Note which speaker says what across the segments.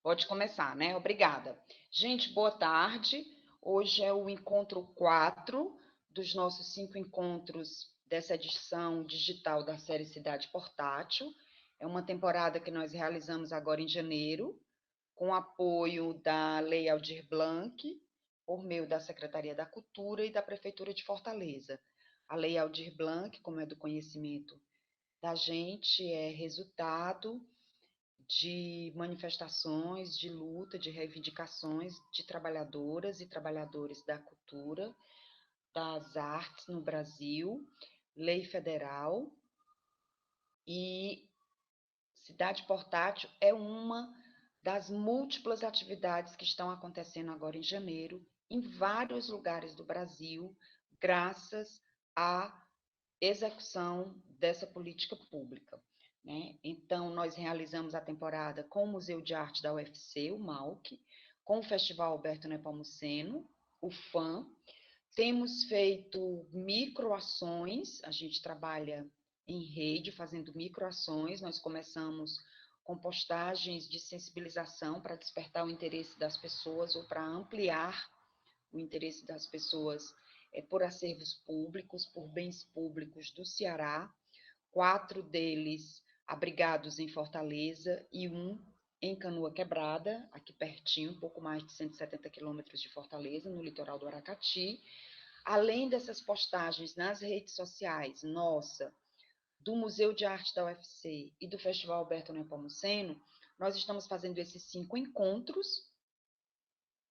Speaker 1: Pode começar, né? Obrigada. Gente, boa tarde. Hoje é o encontro 4 dos nossos 5 encontros dessa edição digital da série Cidade Portátil. É uma temporada que nós realizamos agora em janeiro, com apoio da Lei Aldir Blanc, por meio da Secretaria da Cultura e da Prefeitura de Fortaleza. A Lei Aldir Blanc, como é do conhecimento da gente, é resultado de manifestações, de luta, de reivindicações de trabalhadoras e trabalhadores da cultura, das artes no Brasil, lei federal, e Cidade Portátil é uma das múltiplas atividades que estão acontecendo agora em janeiro, em vários lugares do Brasil, graças à execução dessa política pública. Né? Então, nós realizamos a temporada com o Museu de Arte da UFC, o MAUC, com o Festival Alberto Nepomuceno, o FAM. Temos feito microações, a gente trabalha em rede, fazendo microações. Nós começamos com postagens de sensibilização para despertar o interesse das pessoas ou para ampliar o interesse das pessoas por acervos públicos, por bens públicos do Ceará, 4 deles abrigados em Fortaleza e um em Canoa Quebrada, aqui pertinho, um pouco mais de 170 quilômetros de Fortaleza, no litoral do Aracati. Além dessas postagens nas redes sociais, nossa, do Museu de Arte da UFC e do Festival Alberto Nepomuceno, nós estamos fazendo esses 5 encontros,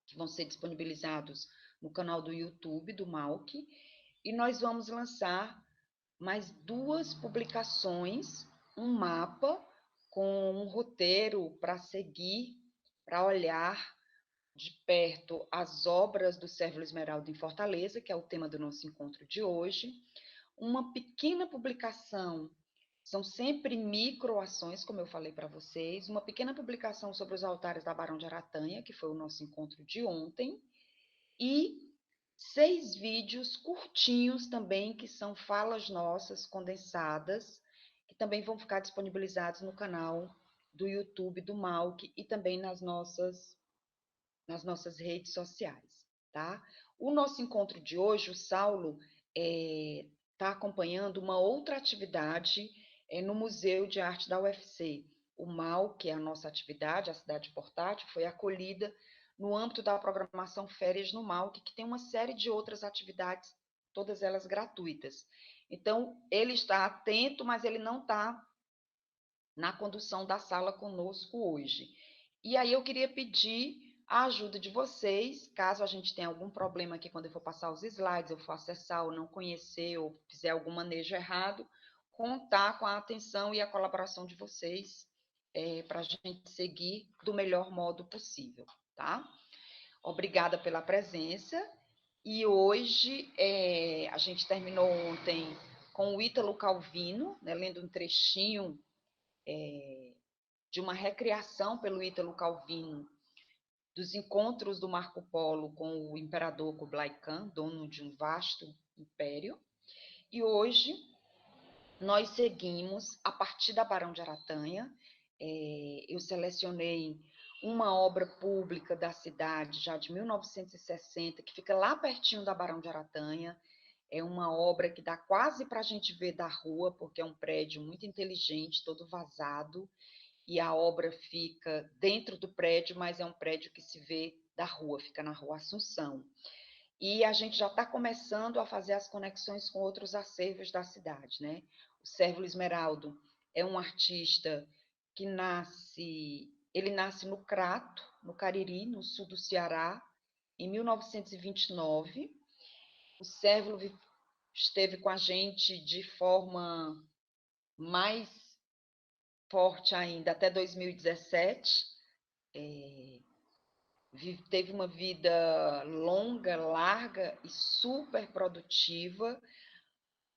Speaker 1: que vão ser disponibilizados no canal do YouTube do MAUC, e nós vamos lançar mais 2 publicações, um mapa com um roteiro para seguir, para olhar de perto as obras do Sérgio Esmeralda em Fortaleza, que é o tema do nosso encontro de hoje, uma pequena publicação, são sempre microações, como eu falei para vocês, uma pequena publicação sobre os altares da Barão de Aratanha, que foi o nosso encontro de ontem, e 6 vídeos curtinhos também, que são falas nossas condensadas, que também vão ficar disponibilizados no canal do YouTube do Malc e também nas nossas redes sociais, tá? O nosso encontro de hoje, o Saulo está acompanhando uma outra atividade no Museu de Arte da UFC. O MAU, que é a nossa atividade, a Cidade Portátil, foi acolhida no âmbito da programação Férias no MAU, que tem uma série de outras atividades, todas elas gratuitas. Então, ele está atento, mas ele não está na condução da sala conosco hoje. E aí eu queria pedir a ajuda de vocês, caso a gente tenha algum problema aqui quando eu for passar os slides, eu for acessar ou não conhecer, ou fizer algum manejo errado, contar com a atenção e a colaboração de vocês para a gente seguir do melhor modo possível, tá? Obrigada pela presença. E hoje a gente terminou ontem com o Ítalo Calvino, né, lendo um trechinho de uma recriação pelo Ítalo Calvino dos encontros do Marco Polo com o imperador Kublai Khan, dono de um vasto império. E hoje nós seguimos a partir da Barão de Aratanha. Eu selecionei uma obra pública da cidade, já de 1960, que fica lá pertinho da Barão de Aratanha. É uma obra que dá quase para a gente ver da rua, porque é um prédio muito inteligente, todo vazado, e a obra fica dentro do prédio, mas é um prédio que se vê da rua, fica na Rua Assunção. E a gente já está começando a fazer as conexões com outros acervos da cidade, né? O Sérgio Esmeraldo é um artista que ele nasce no Crato, no Cariri, no sul do Ceará, em 1929. O Sérgio esteve com a gente de forma mais forte ainda até 2017. Teve uma vida longa, larga e super produtiva,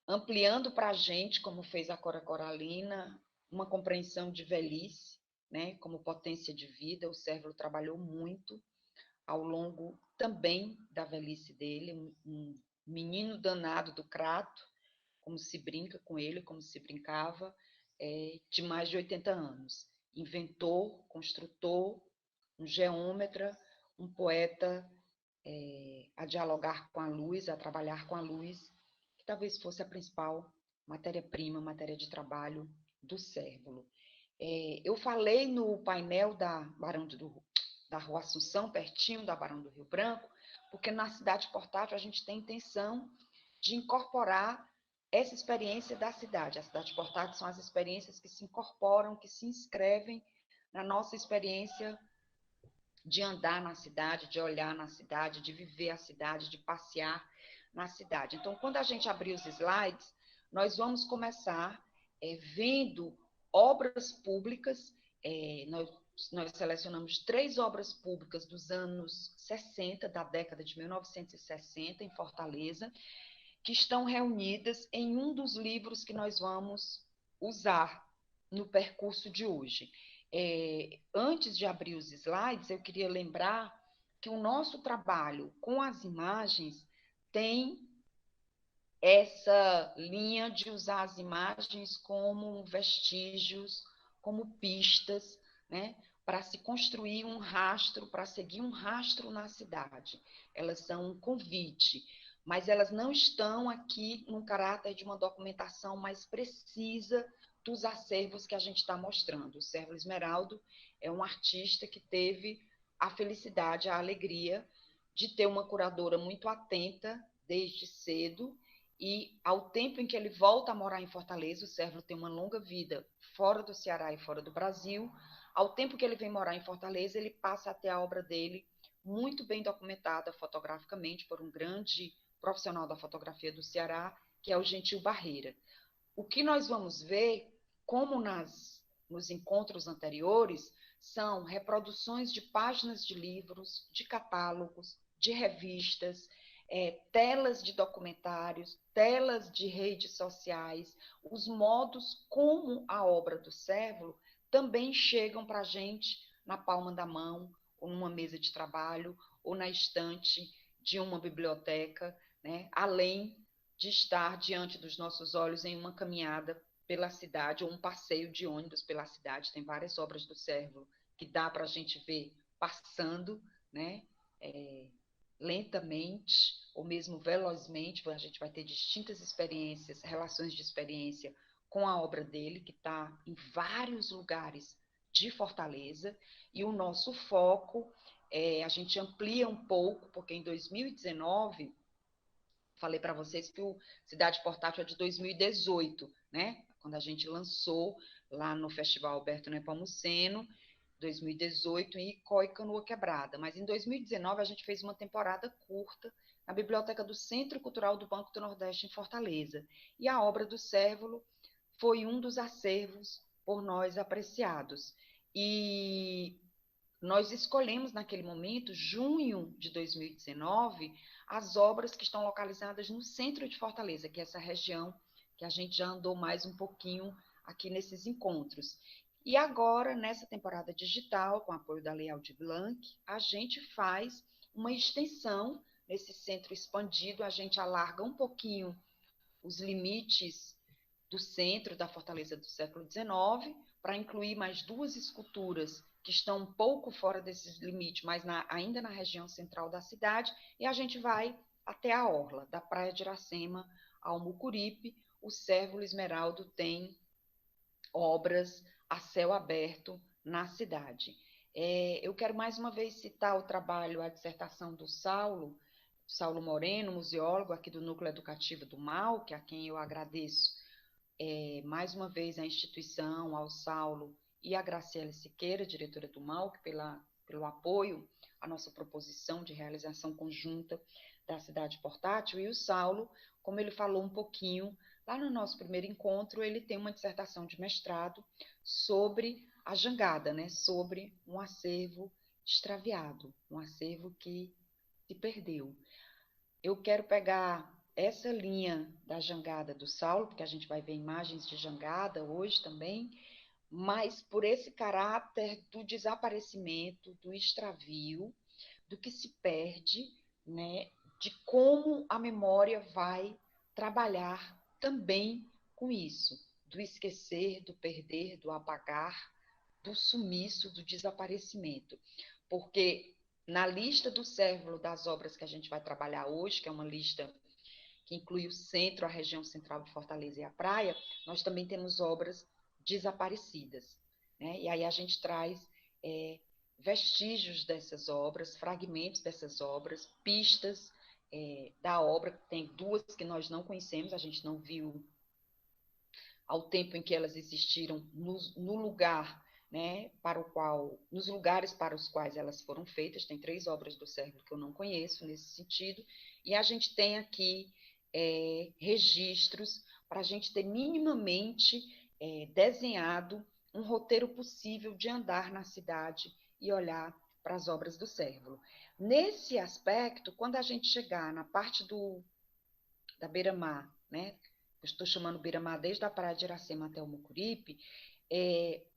Speaker 1: ampliando para a gente, como fez a Cora Coralina, uma compreensão de velhice, né, como potência de vida. O Sérvulo trabalhou muito ao longo também da velhice dele, um menino danado do Crato, como se brinca com ele, como se brincava, de mais de 80 anos. Inventor, construtor, um geômetra, um poeta a dialogar com a luz, a trabalhar com a luz, que talvez fosse a principal matéria-prima, matéria de trabalho do Cérvulo. Eu falei no painel da Rua Assunção, pertinho da Barão do Rio Branco, porque na Cidade Portátil a gente tem intenção de incorporar essa experiência da cidade. A Cidade Portátil são as experiências que se incorporam, que se inscrevem na nossa experiência de andar na cidade, de olhar na cidade, de viver a cidade, de passear na cidade. Então, quando a gente abrir os slides, nós vamos começar vendo obras públicas. Nós selecionamos 3 obras públicas dos anos 60, da década de 1960, em Fortaleza, que estão reunidas em um dos livros que nós vamos usar no percurso de hoje. Antes de abrir os slides, eu queria lembrar que o nosso trabalho com as imagens tem essa linha de usar as imagens como vestígios, como pistas, né, para se construir um rastro, para seguir um rastro na cidade. Elas são um convite, mas elas não estão aqui no caráter de uma documentação mais precisa dos acervos que a gente está mostrando. O Cérvulo Esmeraldo é um artista que teve a felicidade, a alegria de ter uma curadora muito atenta desde cedo, e ao tempo em que ele volta a morar em Fortaleza, o Cérvulo tem uma longa vida fora do Ceará e fora do Brasil. Ao tempo que ele vem morar em Fortaleza, ele passa a ter a obra dele muito bem documentada fotograficamente por um grande profissional da fotografia do Ceará, que é o Gentil Barreira. O que nós vamos ver, como nos encontros anteriores, são reproduções de páginas de livros, de catálogos, de revistas, telas de documentários, telas de redes sociais, os modos como a obra do Cérvulo também chegam para a gente na palma da mão, ou numa mesa de trabalho, ou na estante de uma biblioteca, né? Além de estar diante dos nossos olhos em uma caminhada pela cidade, ou um passeio de ônibus pela cidade. Tem várias obras do Cérvulo que dá para a gente ver passando, né? Lentamente, ou mesmo velozmente, a gente vai ter distintas experiências, relações de experiência com a obra dele, que está em vários lugares de Fortaleza, e o nosso foco, a gente amplia um pouco, porque em 2019, falei para vocês que o Cidade Portátil é de 2018, né? Quando a gente lançou lá no Festival Alberto Nepomuceno, 2018, em Icó e Canoa Quebrada. Mas em 2019 a gente fez uma temporada curta na Biblioteca do Centro Cultural do Banco do Nordeste, em Fortaleza. E a obra do Cérvulo foi um dos acervos por nós apreciados. E nós escolhemos naquele momento, junho de 2019, as obras que estão localizadas no centro de Fortaleza, que é essa região que a gente já andou mais um pouquinho aqui nesses encontros. E agora, nessa temporada digital, com apoio da Lei Aldir Blanc, a gente faz uma extensão nesse centro expandido, a gente alarga um pouquinho os limites do centro da Fortaleza do século XIX, para incluir mais 2 esculturas que estão um pouco fora desses limites, mas ainda na região central da cidade, e a gente vai até a orla, da Praia de Iracema ao Mucuripe. O Cérvulo Esmeraldo tem obras a céu aberto na cidade. Eu quero mais uma vez citar o trabalho, a dissertação do Saulo Moreno, museólogo aqui do Núcleo Educativo do MAUC, a quem eu agradeço mais uma vez a instituição, ao Saulo e a Graciela Siqueira, diretora do MAUC, pelo apoio à nossa proposição de realização conjunta da Cidade Portátil. E o Saulo, como ele falou um pouquinho, lá no nosso primeiro encontro, ele tem uma dissertação de mestrado sobre a jangada, né? Sobre um acervo extraviado, um acervo que se perdeu. Eu quero pegar essa linha da jangada do Saulo, porque a gente vai ver imagens de jangada hoje também, mas por esse caráter do desaparecimento, do extravio, do que se perde, né, de como a memória vai trabalhar também com isso, do esquecer, do perder, do apagar, do sumiço, do desaparecimento. porque na lista do Cérvulo das obras que a gente vai trabalhar hoje, que é uma lista que inclui o centro, a região central de Fortaleza e a praia, nós também temos obras desaparecidas, né? E aí a gente traz vestígios dessas obras, fragmentos dessas obras, pistas da obra. Tem duas que nós não conhecemos, a gente não viu ao tempo em que elas existiram no lugar, né, para o qual, nos lugares para os quais elas foram feitas. Tem 3 obras do Cérvulo que eu não conheço nesse sentido, e a gente tem aqui registros para a gente ter minimamente desenhado um roteiro possível de andar na cidade e olhar para as obras do Cérvulo. Nesse aspecto, quando a gente chegar na parte da beira-mar, né, eu estou chamando beira-mar desde a praia de Iracema até o Mucuripe,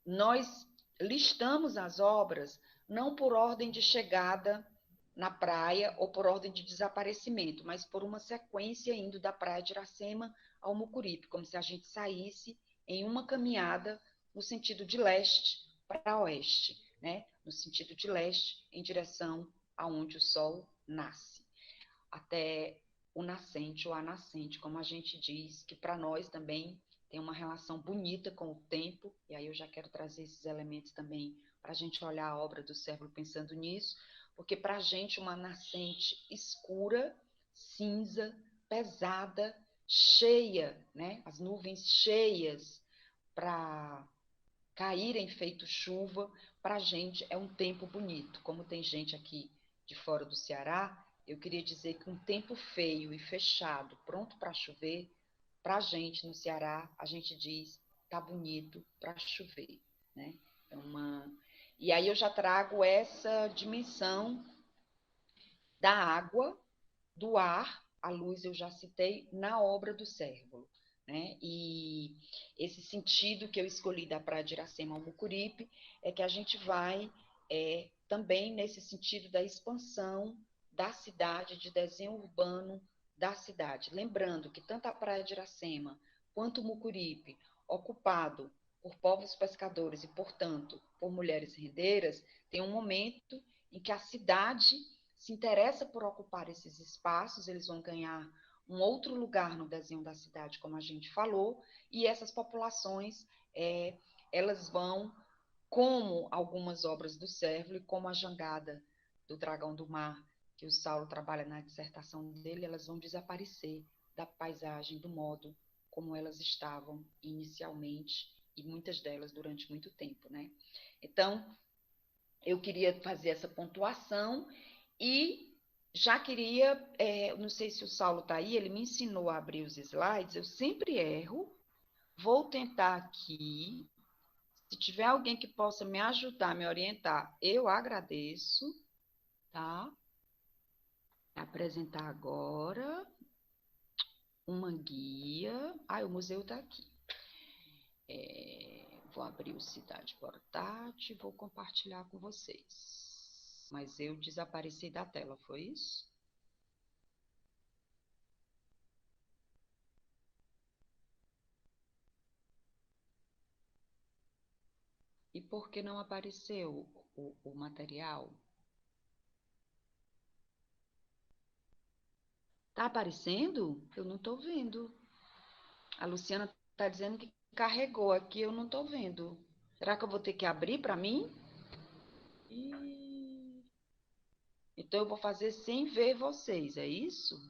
Speaker 1: nós listamos as obras não por ordem de chegada na praia ou por ordem de desaparecimento, mas por uma sequência indo da praia de Iracema ao Mucuripe, como se a gente saísse em uma caminhada no sentido de leste para oeste, né? No sentido de leste em direção aonde o sol nasce, até o nascente ou a nascente, como a gente diz, que para nós também tem uma relação bonita com o tempo, e aí eu já quero trazer esses elementos também para a gente olhar a obra do Cérvulo pensando nisso, porque para a gente uma nascente escura, cinza, pesada, cheia, né? As nuvens cheias para caírem feito chuva, para a gente é um tempo bonito. Como tem gente aqui de fora do Ceará, eu queria dizer que um tempo feio e fechado, pronto para chover, para a gente no Ceará, a gente diz, tá bonito para chover, né? É uma... E aí eu já trago essa dimensão da água, do ar, a luz eu já citei, na obra do Cérvulo, né? E esse sentido que eu escolhi da Praia de Iracema ao Mucuripe é que a gente vai também nesse sentido da expansão da cidade, de desenho urbano da cidade. Lembrando que tanto a Praia de Iracema quanto o Mucuripe, ocupado por povos pescadores e, portanto, por mulheres rendeiras, tem um momento em que a cidade se interessa por ocupar esses espaços, eles vão ganhar um outro lugar no desenho da cidade, como a gente falou, e essas populações, elas vão, como algumas obras do Cérvulo, e como a jangada do Dragão do Mar, que o Saulo trabalha na dissertação dele, elas vão desaparecer da paisagem, do modo como elas estavam inicialmente, e muitas delas durante muito tempo, né? Então, eu queria fazer essa pontuação e já queria, não sei se o Saulo está aí, ele me ensinou a abrir os slides, eu sempre erro, vou tentar aqui, se tiver alguém que possa me ajudar, me orientar, eu agradeço, tá? Vou apresentar agora uma guia, o museu está aqui. Vou abrir o Cidade Portátil, vou compartilhar com vocês. Mas eu desapareci da tela, foi isso? E por que não apareceu o material? Tá aparecendo? Eu não tô vendo. A Luciana tá dizendo que carregou aqui, eu não tô vendo. Será que eu vou ter que abrir para mim? Então eu vou fazer sem ver vocês, é isso?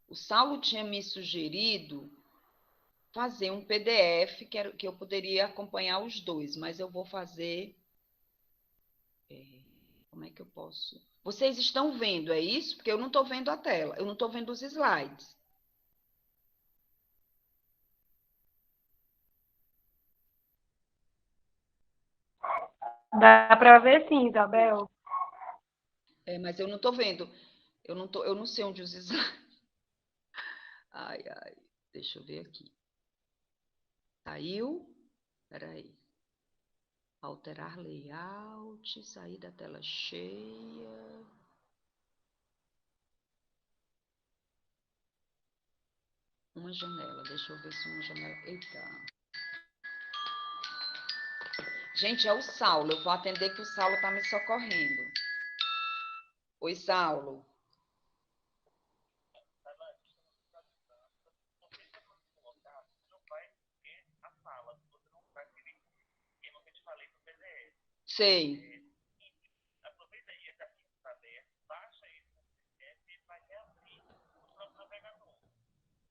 Speaker 1: O Saulo tinha me sugerido fazer um PDF que eu poderia acompanhar os dois, mas eu vou fazer. Como é que eu posso? Vocês estão vendo, é isso? Porque eu não estou vendo a tela, eu não estou vendo os slides.
Speaker 2: Dá para ver sim, Isabel.
Speaker 1: Mas eu não estou vendo. Eu não sei onde os slides. Ai, ai. Deixa eu ver aqui. Saiu? Espera aí. Alterar layout, sair da tela cheia. Uma janela, deixa eu ver se uma janela. Eita. Gente, é o Saulo. Eu vou atender que o Saulo está me socorrendo. Oi, Saulo. Sei.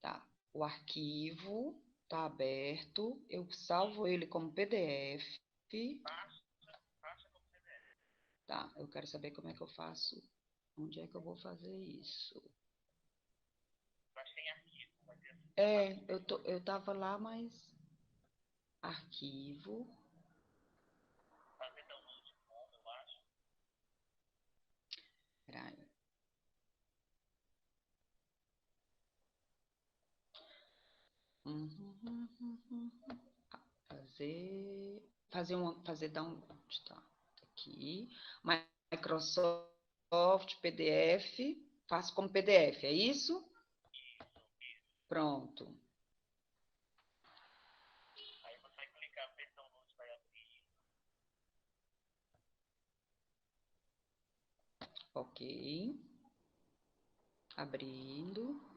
Speaker 1: Tá. O arquivo está aberto. Eu salvo ele como PDF. Tá. Eu quero saber como é que eu faço. Onde é que eu vou fazer isso? Eu tava lá, mas arquivo. Peraí. Fazer download, tá? Aqui. Microsoft PDF. Faço como PDF, é isso? Pronto. Ok. Abrindo.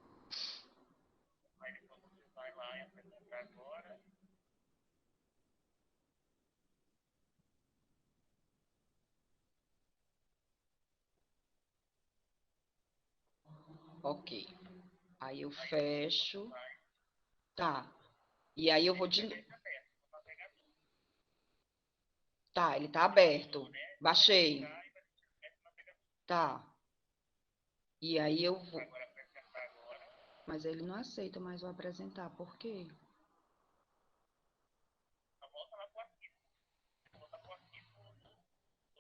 Speaker 1: Ok. Aí eu fecho. Tá. E aí eu vou de. Tá, ele tá aberto. Baixei. Tá. E aí eu vou. Mas ele não aceita mais o apresentar. Por quê?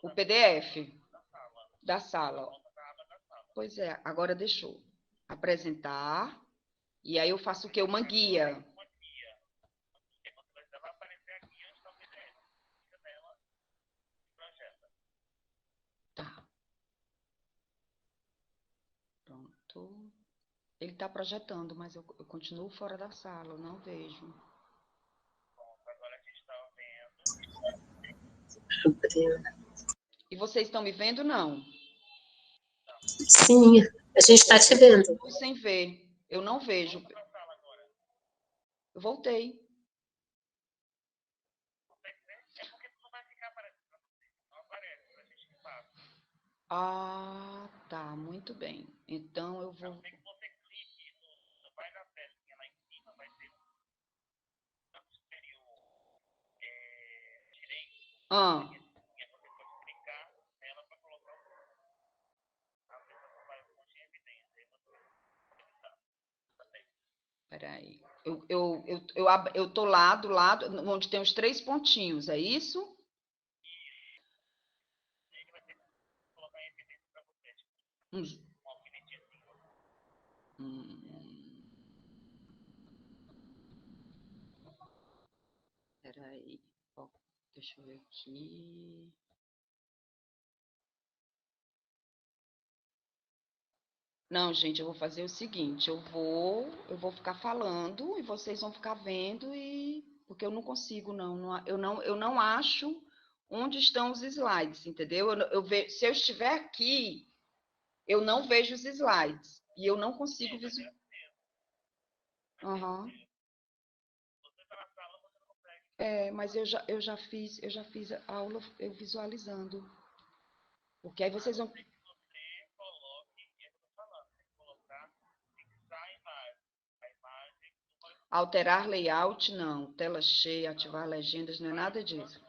Speaker 1: O PDF da sala. Pois é, agora deixou. Apresentar. E aí eu faço o quê? Uma guia. Tá. Pronto. Ele está projetando, mas eu continuo fora da sala, eu não vejo. E vocês estão me vendo, não?
Speaker 3: Sim, a gente está te vendo.
Speaker 1: Eu sem ver. Eu não vejo. Eu voltei. Ah, tá, muito bem. Então eu vou. Ah, peraí. Eu tô lá do lado, onde tem os 3 pontinhos, é isso? Hum. Hum. Peraí. Ó, deixa eu ver aqui. Não, gente, eu vou fazer o seguinte, eu vou ficar falando e vocês vão ficar vendo e porque eu não consigo eu não acho onde estão os slides, entendeu? Se eu estiver aqui, eu não vejo os slides e eu não consigo visualizar. Uhum. Mas eu já fiz a aula eu visualizando. Porque aí vocês vão alterar layout, não. Tela cheia, ativar legendas, não é nada disso.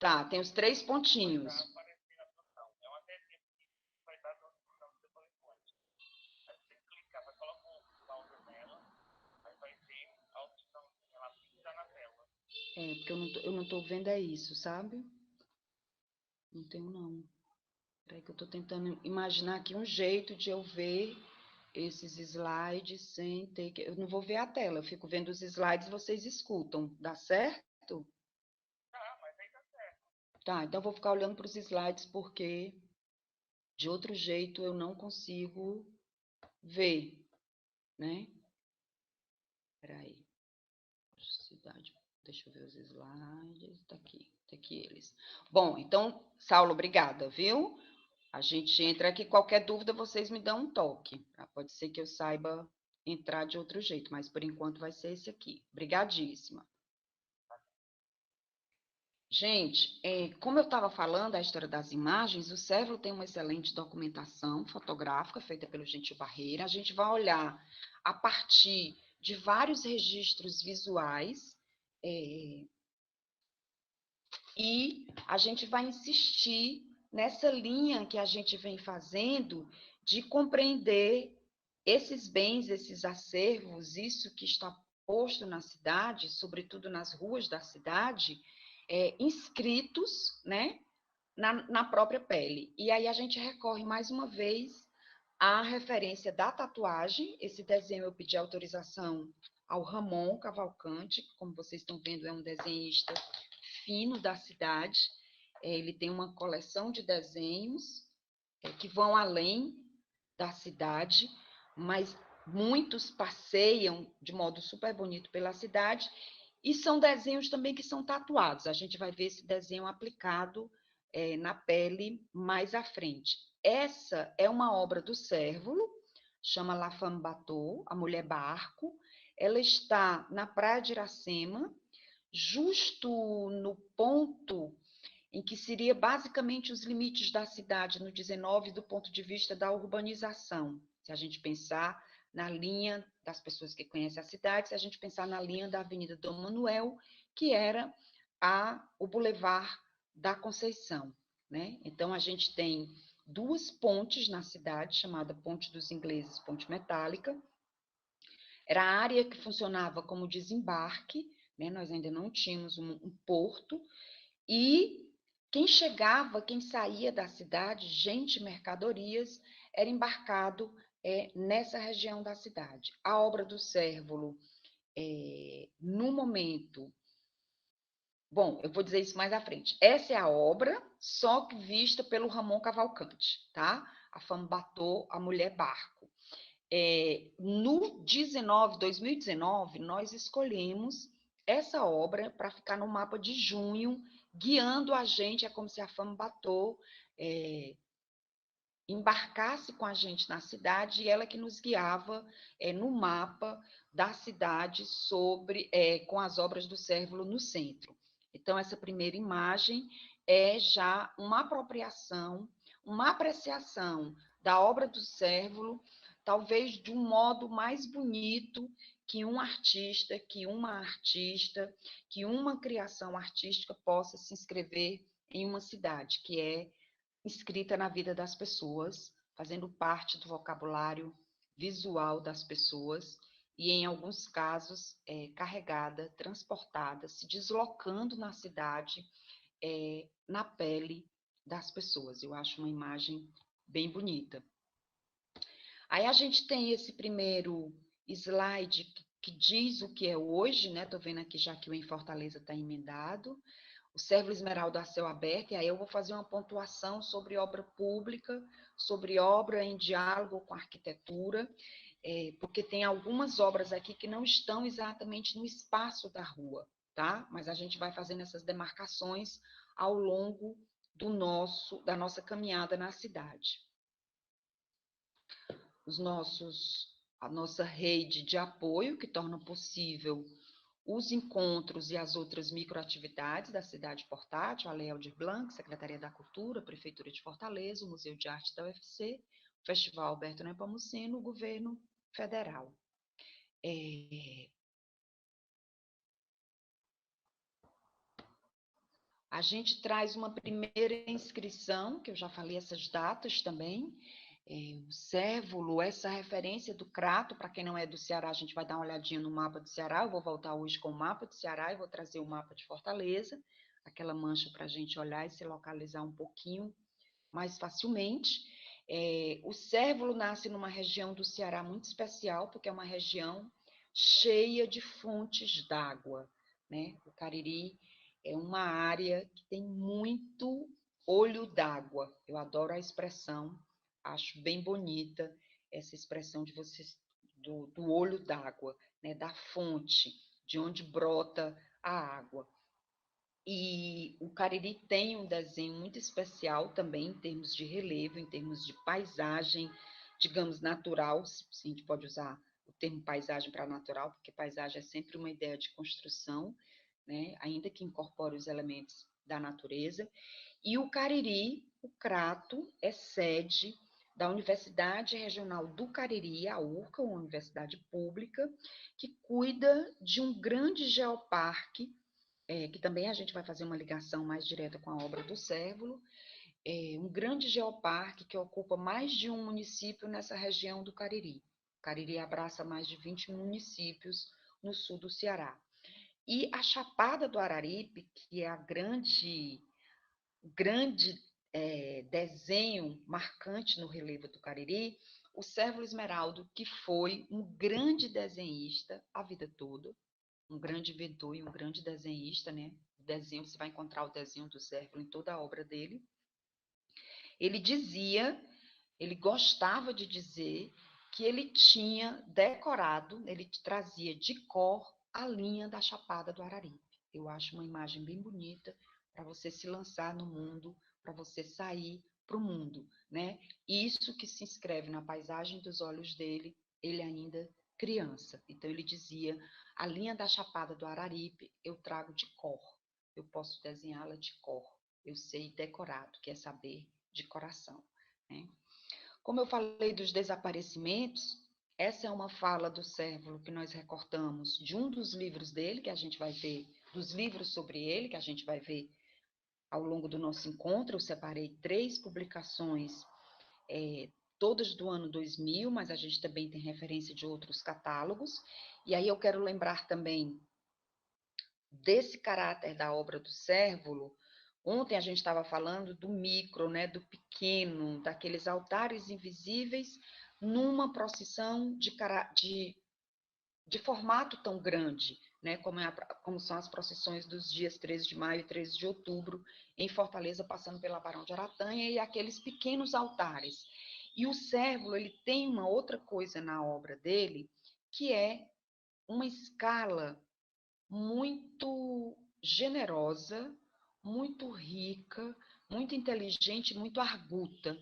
Speaker 1: Tá, tem os 3 pontinhos. Porque eu não tô vendo é isso, sabe? Não tenho, não. Peraí que eu tô tentando imaginar aqui um jeito de eu ver esses slides sem ter que... Eu não vou ver a tela, eu fico vendo os slides e vocês escutam. Dá certo? Tá, então eu vou ficar olhando para os slides porque de outro jeito eu não consigo ver, né? Peraí. Cidade Deixa eu ver os slides. Tá aqui eles. Bom, então, Saulo, obrigada, viu? A gente entra aqui, qualquer dúvida vocês me dão um toque. Tá? Pode ser que eu saiba entrar de outro jeito, mas por enquanto vai ser esse aqui. Obrigadíssima. Gente, como eu estava falando, a história das imagens, o Cérvulo tem uma excelente documentação fotográfica feita pelo Gentil Barreira. A gente vai olhar a partir de vários registros visuais, e a gente vai insistir nessa linha que a gente vem fazendo de compreender esses bens, esses acervos, isso que está posto na cidade, sobretudo nas ruas da cidade, inscritos, né, na própria pele. E aí a gente recorre mais uma vez à referência da tatuagem. Esse desenho eu pedi autorização ao Ramon Cavalcante, que, como vocês estão vendo, é um desenhista fino da cidade. Ele tem uma coleção de desenhos que vão além da cidade, mas muitos passeiam de modo super bonito pela cidade, e são desenhos também que são tatuados. A gente vai ver esse desenho aplicado na pele mais à frente. Essa é uma obra do Cérvulo, chama La Femme Bateau, a Mulher Barco. Ela está na Praia de Iracema, justo no ponto em que seria basicamente os limites da cidade no 19 do ponto de vista da urbanização. Se a gente pensar na linha das pessoas que conhecem a cidade, se a gente pensar na linha da Avenida Dom Manuel, que era o Boulevard da Conceição, né? Então a gente tem duas pontes na cidade, chamada Ponte dos Ingleses, Ponte Metálica. Era a área que funcionava como desembarque, né? Nós ainda não tínhamos um porto, e quem chegava, quem saía da cidade, gente, mercadorias, era embarcado nessa região da cidade. A obra do Cérvulo, no momento... Bom, eu vou dizer isso mais à frente. Essa é a obra, só que vista pelo Ramon Cavalcante, tá? A Femme Bateau, a Mulher Barco. No 2019, nós escolhemos essa obra para ficar no mapa de junho, guiando a gente. É como se a Femme Bateau embarcasse com a gente na cidade, e ela que nos guiava no mapa da cidade com as obras do Cérvulo no centro. Então, essa primeira imagem é já uma apropriação, uma apreciação da obra do Cérvulo, talvez de um modo mais bonito que um artista, que uma artista, que uma criação artística possa se inscrever em uma cidade, que é inscrita na vida das pessoas, fazendo parte do vocabulário visual das pessoas, e em alguns casos carregada, transportada, se deslocando na cidade, na pele das pessoas. Eu acho uma imagem bem bonita. Aí a gente tem esse primeiro slide que diz o que é hoje, né? Estou vendo aqui já que o Em Fortaleza está emendado. O Cérvulo Esmeralda a céu aberto, e aí eu vou fazer uma pontuação sobre obra pública, sobre obra em diálogo com a arquitetura, porque tem algumas obras aqui que não estão exatamente no espaço da rua, tá? Mas a gente vai fazendo essas demarcações ao longo da nossa caminhada na cidade. A nossa rede de apoio, que torna possível os encontros e as outras microatividades da Cidade Portátil, a Lei Aldir Blanc, Secretaria da Cultura, Prefeitura de Fortaleza, o Museu de Arte da UFC, o Festival Alberto Nepomuceno, o Governo Federal. A gente traz uma primeira inscrição, que eu já falei essas datas também, o Cérvulo, essa referência do Crato, para quem não é do Ceará, a gente vai dar uma olhadinha no mapa do Ceará. Eu vou voltar hoje com o mapa do Ceará e vou trazer o mapa de Fortaleza, aquela mancha para a gente olhar e se localizar um pouquinho mais facilmente. O Cérvulo nasce numa região do Ceará muito especial, porque é uma região cheia de fontes d'água, né? O Cariri é uma área que tem muito olho d'água. Eu adoro a expressão, acho bem bonita essa expressão de vocês do olho d'água, né? Da fonte, de onde brota a E o Cariri tem um desenho muito especial também, em termos de relevo, em termos de paisagem, digamos, natural, se a gente pode usar o termo paisagem para natural, porque paisagem é sempre uma ideia de construção, né? Ainda que incorpore os elementos da natureza. E o Cariri, o Crato, é sede da Universidade Regional do Cariri, a URCA, uma universidade pública, que cuida de um grande geoparque, que também a gente vai fazer uma ligação mais direta com a obra do Cérvulo, um grande geoparque que ocupa mais de um município nessa região do Cariri. O Cariri abraça mais de 20 municípios no sul do Ceará. E a Chapada do Araripe, que é a grande desenho marcante no relevo do Cariri, o Cérvulo Esmeraldo, que foi um grande desenhista a vida toda, um grande inventor e um grande desenhista, né? O desenho, você vai encontrar o desenho do Cérvulo em toda a obra dele. Ele dizia, ele gostava de dizer que ele tinha decorado, ele trazia de cor a linha da Chapada do Araripe. Eu acho uma imagem bem bonita para você se lançar no mundo, para você sair para o mundo, né? Isso que se inscreve na paisagem dos olhos dele, ele ainda criança. Então ele dizia: a linha da Chapada do Araripe eu trago de cor, eu posso desenhá-la de cor, eu sei decorado, que é saber de coração, né? Como eu falei dos desaparecimentos, essa é uma fala do Cérvulo que nós recortamos de um dos livros dele, que a gente vai ver, dos livros sobre ele, que a gente vai ver ao longo do nosso encontro. Eu separei 3 publicações, todas do ano 2000, mas a gente também tem referência de outros catálogos. E aí eu quero lembrar também desse caráter da obra do Cérvulo. Ontem a gente estava falando do micro, né, do pequeno, daqueles altares invisíveis numa procissão de formato tão grande, né, como são as procissões dos dias 13 de maio e 13 de outubro em Fortaleza, passando pela Barão de Aratanha, e aqueles pequenos altares. E o Cérvulo, ele tem uma outra coisa na obra dele, que é uma escala muito generosa, muito rica, muito inteligente, muito arguta.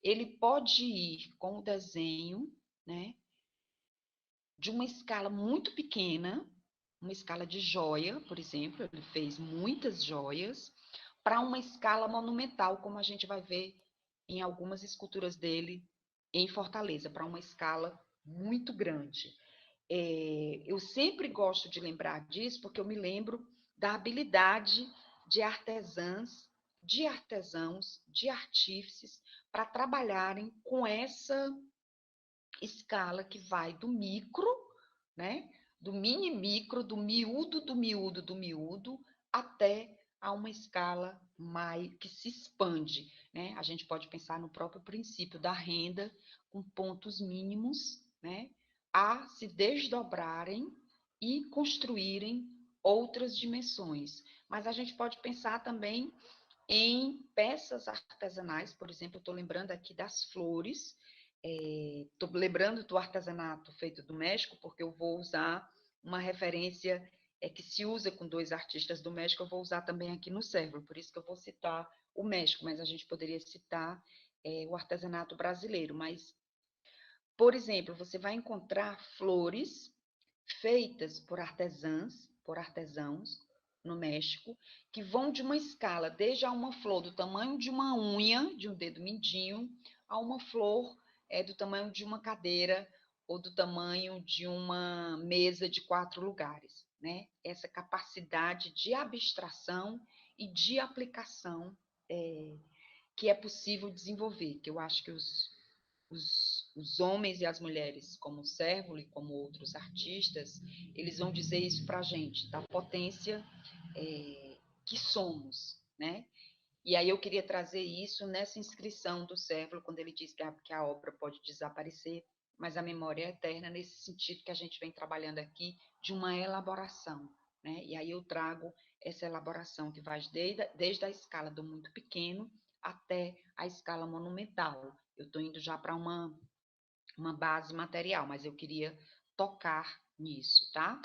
Speaker 1: Ele pode ir com o desenho, né, de uma escala muito pequena, uma escala de joia, por exemplo, ele fez muitas joias, para uma escala monumental, como a gente vai ver em algumas esculturas dele em Fortaleza, para uma escala muito grande. Eu sempre gosto de lembrar disso, porque eu me lembro da habilidade de artesãos, de artífices, para trabalharem com essa escala que vai do micro, né, do mini micro, do miúdo, do miúdo, do miúdo, até a uma escala mais que se expande, né? A gente pode pensar no próprio princípio da renda, com pontos mínimos, né, a se desdobrarem e construírem outras dimensões. Mas a gente pode pensar também em peças artesanais, por exemplo, eu estou lembrando aqui das flores, estou lembrando do artesanato feito do México, porque eu vou usar uma referência que se usa com 2 artistas do México, eu vou usar também aqui no Cérvulo, por isso que eu vou citar o México, mas a gente poderia citar o artesanato brasileiro. Mas, por exemplo, você vai encontrar flores feitas por artesãos no México, que vão de uma escala, desde a uma flor do tamanho de uma unha, de um dedo mindinho, a uma flor do tamanho de uma cadeira ou do tamanho de uma mesa de 4 lugares, né? Essa capacidade de abstração e de aplicação que é possível desenvolver, que eu acho que os homens e as mulheres, como o Cérvulo e como outros artistas, eles vão dizer isso para a gente, da potência que somos, né? E aí eu queria trazer isso nessa inscrição do Cérvulo, quando ele diz que a obra pode desaparecer, mas a memória é eterna, nesse sentido que a gente vem trabalhando aqui, de uma elaboração, né? E aí eu trago essa elaboração que vai desde a escala do muito pequeno até a escala monumental. Eu estou indo já para uma base material, mas eu queria tocar nisso, tá?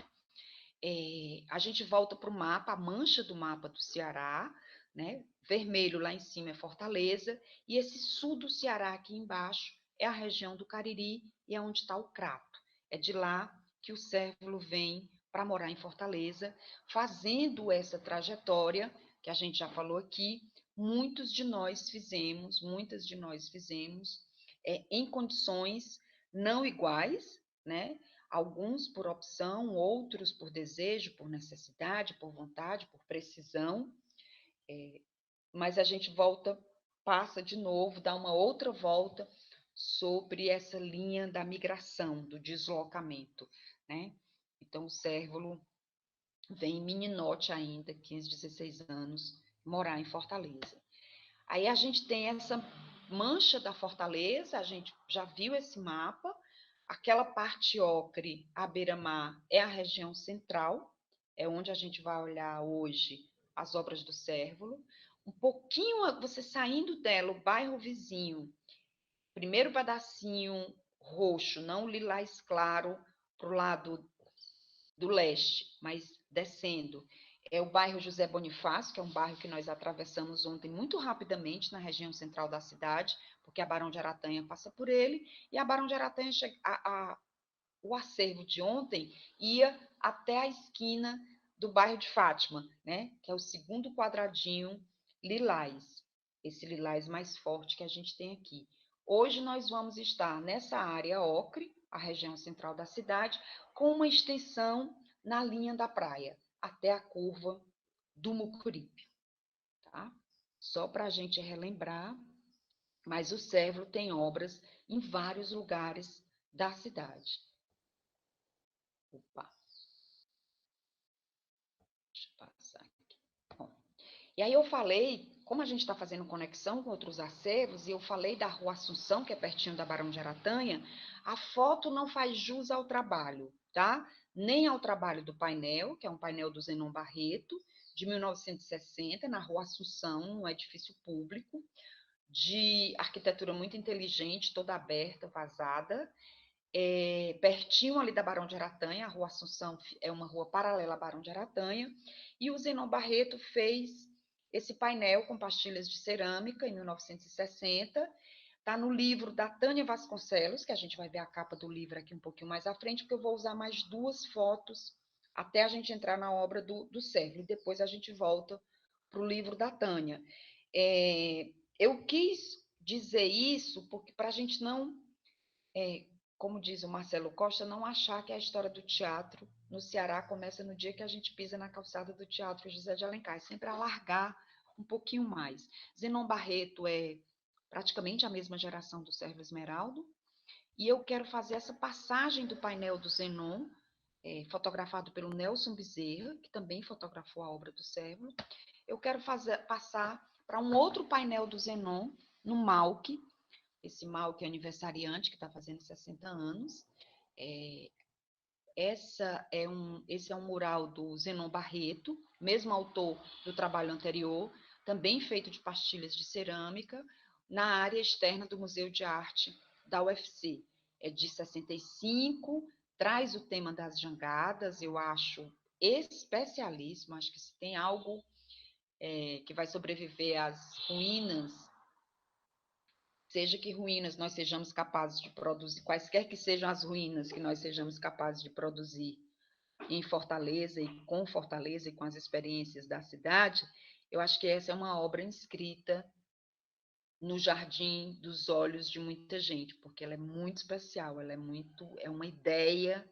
Speaker 1: A gente volta para o mapa, a mancha do mapa do Ceará, né? Vermelho lá em cima é Fortaleza, e esse sul do Ceará aqui embaixo é a região do Cariri e é onde está o Crato. É de lá que o cérvulo vem para morar em Fortaleza, fazendo essa trajetória que a gente já falou aqui. Muitas de nós fizemos, em condições não iguais, né? Alguns por opção, outros por desejo, por necessidade, por vontade, por precisão, mas a gente volta, passa de novo, dá uma outra volta sobre essa linha da migração, do deslocamento, né? Então, o cérvulo vem em meninote ainda, 15, 16 anos, morar em Fortaleza. Aí a gente tem essa mancha da Fortaleza, a gente já viu esse mapa, aquela parte ocre, à beira-mar, é a região central, é onde a gente vai olhar hoje as obras do Cérvulo. Um pouquinho, você saindo dela, o bairro vizinho, primeiro pedacinho roxo, não lilás claro, para o lado do leste, mas descendo. É o bairro José Bonifácio, que é um bairro que nós atravessamos ontem muito rapidamente na região central da cidade, porque a Barão de Aratanha passa por ele, e a Barão de Aratanha, o acervo de ontem ia até a esquina do bairro de Fátima, né? Que é o segundo quadradinho lilás, esse lilás mais forte que a gente tem aqui. Hoje nós vamos estar nessa área ocre, a região central da cidade, com uma extensão na linha da praia, até a curva do Mucuripe, tá? Só para a gente relembrar, mas o Cérvulo tem obras em vários lugares da cidade. Opa, deixa eu passar aqui. Bom, e aí eu falei, como a gente está fazendo conexão com outros acervos, e eu falei da Rua Assunção, que é pertinho da Barão de Aratanha, a foto não faz jus ao trabalho, tá? Nem ao trabalho do painel, que é um painel do Zenon Barreto, de 1960, na Rua Assunção, um edifício público, de arquitetura muito inteligente, toda aberta, vazada, pertinho ali da Barão de Aratanha, a Rua Assunção é uma rua paralela à Barão de Aratanha, e o Zenon Barreto fez esse painel com pastilhas de cerâmica em 1960. Está no livro da Tânia Vasconcelos, que a gente vai ver a capa do livro aqui um pouquinho mais à frente, porque eu vou usar mais duas fotos até a gente entrar na obra do Cérvulo, e depois a gente volta para o livro da Tânia. Eu quis dizer isso porque para a gente não, como diz o Marcelo Costa, não achar que a história do teatro no Ceará começa no dia que a gente pisa na calçada do Teatro José de Alencar, é sempre alargar um pouquinho mais. Zenon Barreto é praticamente a mesma geração do Sérgio Esmeraldo, e eu quero fazer essa passagem do painel do Zenon, fotografado pelo Nelson Bezerra, que também fotografou a obra do Sérgio. Eu quero passar para um outro painel do Zenon, no Malc, esse Malc aniversariante, que está fazendo 60 anos. Esse é um mural do Zenon Barreto, mesmo autor do trabalho anterior, também feito de pastilhas de cerâmica, na área externa do Museu de Arte da UFC. É de 65, traz o tema das jangadas, eu acho especialíssimo, acho que se tem algo que vai sobreviver às ruínas, seja que ruínas nós sejamos capazes de produzir, quaisquer que sejam as ruínas que nós sejamos capazes de produzir em Fortaleza e com as experiências da cidade, eu acho que essa é uma obra inscrita no jardim dos olhos de muita gente, porque ela é muito especial, é uma ideia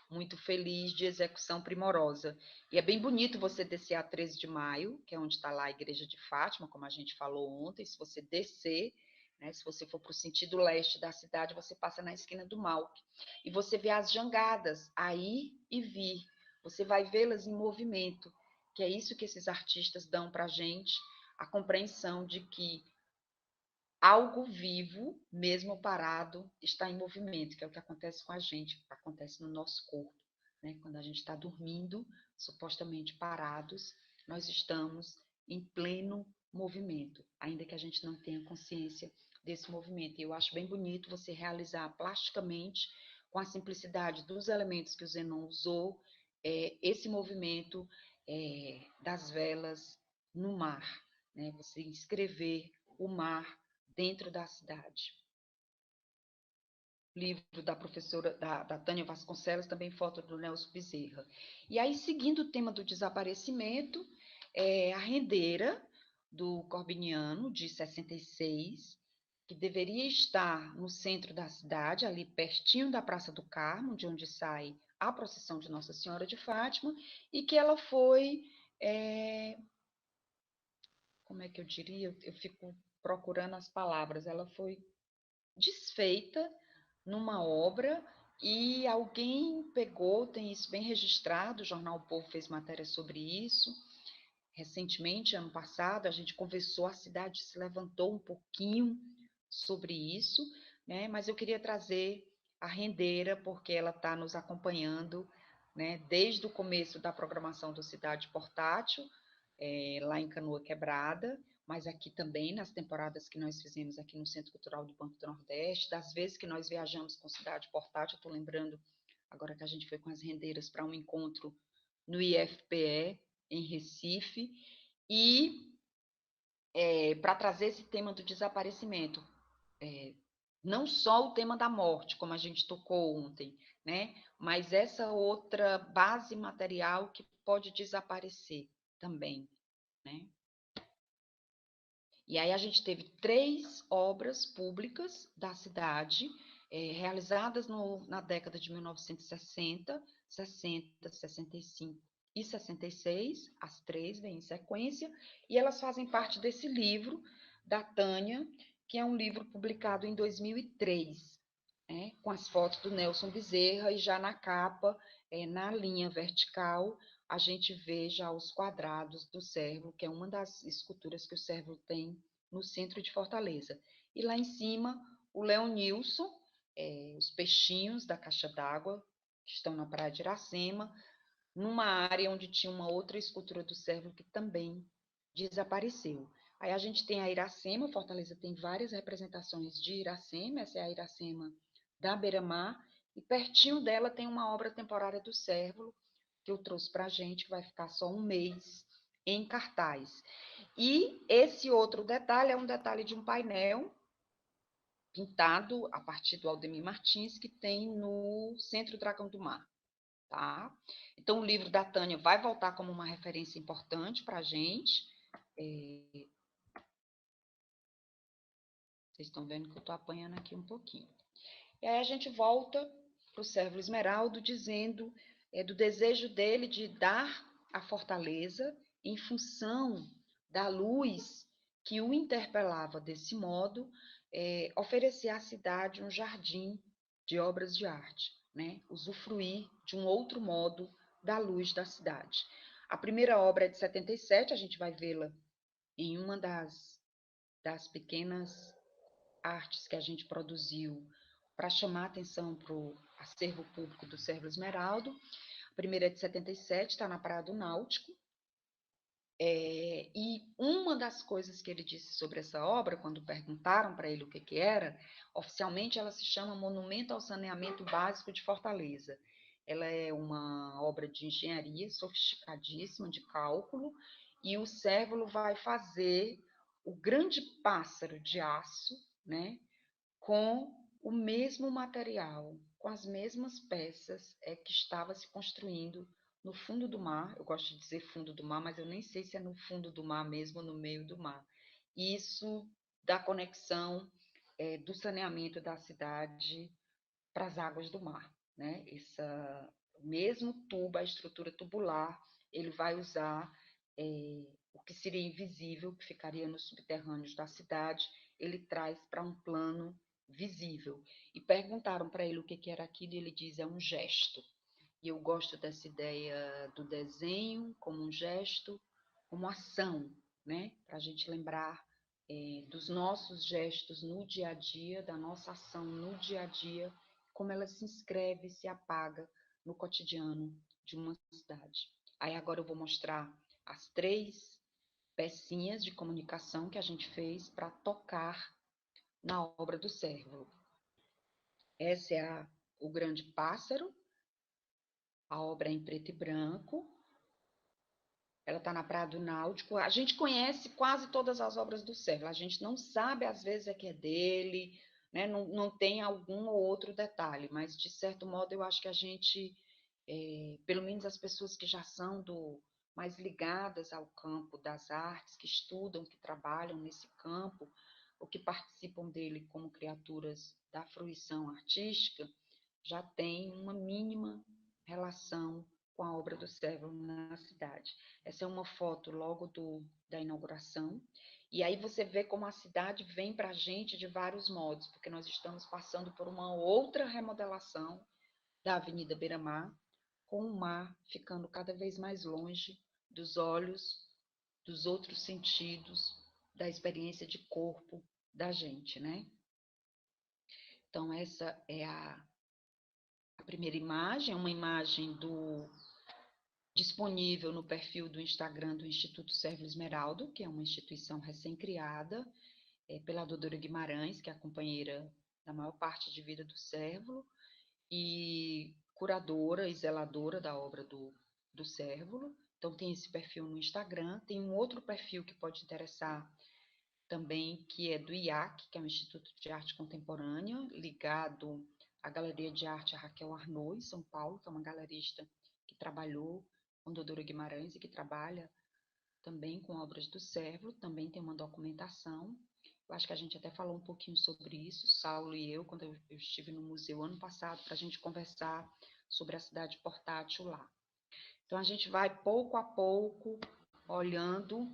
Speaker 1: muito feliz de execução primorosa. E é bem bonito você descer a 13 de maio, que é onde está lá a igreja de Fátima, como a gente falou ontem, se você descer, né, se você for para o sentido leste da cidade, você passa na esquina do Malc, e você vê as jangadas, a ir e vir, você vai vê-las em movimento, que é isso que esses artistas dão para a gente, a compreensão de que algo vivo, mesmo parado, está em movimento, que é o que acontece com a gente, acontece no nosso corpo, né? Quando a gente está dormindo, supostamente parados, nós estamos em pleno movimento, ainda que a gente não tenha consciência desse movimento. E eu acho bem bonito você realizar plasticamente, com a simplicidade dos elementos que o Zenon usou, esse movimento das velas no mar, né? Você escrever o mar dentro da cidade. Livro da professora da Tânia Vasconcelos, também foto do Nelson Bezerra. E aí, seguindo o tema do desaparecimento, a rendeira do Corbiniano, de 66, que deveria estar no centro da cidade, ali pertinho da Praça do Carmo, de onde sai a procissão de Nossa Senhora de Fátima, e que ela foi, como é que eu diria? Eu fico procurando as palavras. Ela foi desfeita numa obra e alguém pegou, tem isso bem registrado, o jornal O Povo fez matéria sobre isso. Recentemente, ano passado, a gente conversou, a cidade se levantou um pouquinho sobre isso, né? Mas eu queria trazer a rendeira, porque ela está nos acompanhando, né, desde o começo da programação do Cidade Portátil, lá em Canoa Quebrada, mas aqui também nas temporadas que nós fizemos aqui no Centro Cultural do Banco do Nordeste, das vezes que nós viajamos com Cidade Portátil, estou lembrando agora que a gente foi com as rendeiras para um encontro no IFPE, em Recife, e para trazer esse tema do desaparecimento. Não só o tema da morte, como a gente tocou ontem, né? Mas essa outra base material que pode desaparecer também, né? E aí a gente teve 3 obras públicas da cidade, realizadas na década de 1960, 60, 65 e 66, as 3 vêm em sequência, e elas fazem parte desse livro da Tânia, que é um livro publicado em 2003, né, com as fotos do Nelson Bezerra, e já na capa, na linha vertical, a gente vê já os quadrados do Cérvulo, que é uma das esculturas que o Cérvulo tem no centro de Fortaleza. E lá em cima, o Leonilson, os peixinhos da caixa d'água, que estão na praia de Iracema, numa área onde tinha uma outra escultura do Cérvulo que também desapareceu. Aí a gente tem a Iracema, Fortaleza tem várias representações de Iracema, essa é a Iracema da Beira-Mar, e pertinho dela tem uma obra temporária do Cérvulo, que eu trouxe para a gente, que vai ficar só um mês em cartaz. E esse outro detalhe é um detalhe de um painel pintado a partir do Aldemir Martins, que tem no Centro Dragão do Mar. Tá? Então, o livro da Tânia vai voltar como uma referência importante para a gente. Vocês estão vendo que eu estou apanhando aqui um pouquinho. E aí a gente volta para o Cérvulo Esmeraldo, dizendo do desejo dele de dar a fortaleza em função da luz que o interpelava desse modo, oferecer à cidade um jardim de obras de arte, né? Usufruir de um outro modo da luz da cidade. A primeira obra é de 77, a gente vai vê-la em uma das pequenas artes que a gente produziu para chamar a atenção para o acervo público do Cérvulo Esmeraldo. A primeira é de 77, está na Praia do Náutico. E uma das coisas que ele disse sobre essa obra, quando perguntaram para ele o que era, oficialmente ela se chama Monumento ao Saneamento Básico de Fortaleza. Ela é uma obra de engenharia sofisticadíssima, de cálculo, e o Cérvulo vai fazer o grande pássaro de aço, né, com o mesmo material, com as mesmas peças que estava se construindo no fundo do mar. Eu gosto de dizer fundo do mar, mas eu nem sei se é no fundo do mar mesmo ou no meio do mar. Isso dá conexão do saneamento da cidade para as águas do mar, né? Mesmo tubo, a estrutura tubular, ele vai usar o que seria invisível, que ficaria nos subterrâneos da cidade, ele traz para um plano visível. E perguntaram para ele o que era aquilo, e ele diz: é um gesto. E eu gosto dessa ideia do desenho como um gesto, como ação, né? Para a gente lembrar dos nossos gestos no dia a dia, da nossa ação no dia a dia, como ela se inscreve, se apaga no cotidiano de uma cidade. Aí agora eu vou mostrar as 3 pecinhas de comunicação que a gente fez para tocar na obra do Cérvulo. Essa é o grande pássaro, A obra é em preto e branco. Ela está na Praia do Náutico. A gente conhece quase todas as obras do Sérgio. A gente não sabe, às vezes, é que é dele, né? Não tem algum ou outro detalhe, mas, de certo modo, eu acho que a gente, pelo menos as pessoas que já são mais ligadas ao campo das artes, que estudam, que trabalham nesse campo, ou que participam dele como criaturas da fruição artística, já tem uma mínima relação com a obra do Sérgio na cidade. Essa é uma foto logo da inauguração. E aí você vê como a cidade vem para a gente de vários modos, porque nós estamos passando por uma outra remodelação da Avenida Beira-Mar, com o mar ficando cada vez mais longe dos olhos, dos outros sentidos, da experiência de corpo da gente, né? Então, essa é a primeira imagem, uma imagem disponível no perfil do Instagram do Instituto Sérgio Esmeraldo, que é uma instituição recém-criada pela doutora Guimarães, que é a companheira da maior parte de vida do Sérvulo, e curadora e zeladora da obra do Sérvulo. Então, tem esse perfil no Instagram. Tem um outro perfil que pode interessar também, que é do IAC, que é o Instituto de Arte Contemporânea, ligado à Galeria de Arte Raquel Arnaud, em São Paulo, que é uma galerista que trabalhou com Dodora Guimarães e que trabalha também com obras do Sérvulo, também tem uma documentação. Eu acho que a gente até falou um pouquinho sobre isso, Saulo e eu, quando eu estive no museu ano passado, para a gente conversar sobre a cidade portátil lá. Então, a gente vai pouco a pouco olhando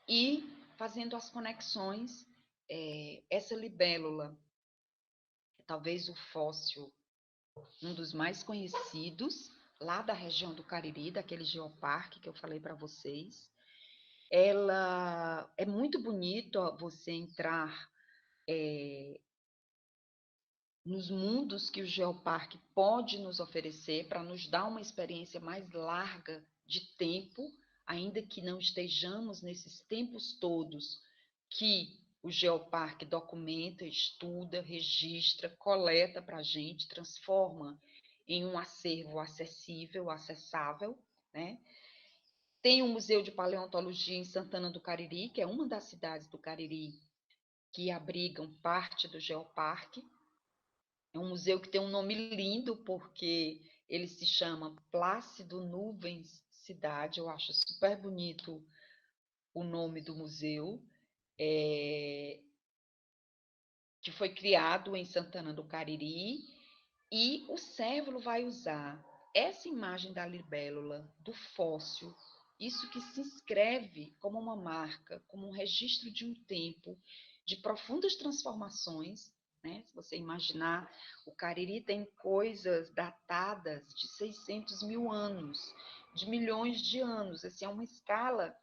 Speaker 1: e fazendo as conexões. Essa libélula, talvez o fóssil, um dos mais conhecidos, lá da região do Cariri, daquele geoparque que eu falei para vocês. Ela é muito bonito você entrar nos mundos que o geoparque pode nos oferecer para nos dar uma experiência mais larga de tempo, ainda que não estejamos nesses tempos todos que o geoparque documenta, estuda, registra, coleta para a gente, transforma em um acervo acessível, acessável, né? Tem o Museu de Paleontologia em Santana do Cariri, que é uma das cidades do Cariri que abrigam parte do geoparque. É um museu que tem um nome lindo, porque ele se chama Plácido Nuvens Cidade. Eu acho super bonito o nome do museu, que foi criado em Santana do Cariri, e o Sérvulo vai usar essa imagem da libélula, do fóssil, isso que se inscreve como uma marca, como um registro de um tempo de profundas transformações, né? Se você imaginar, o Cariri tem coisas datadas de 600 mil anos, de milhões de anos. Assim, é uma escala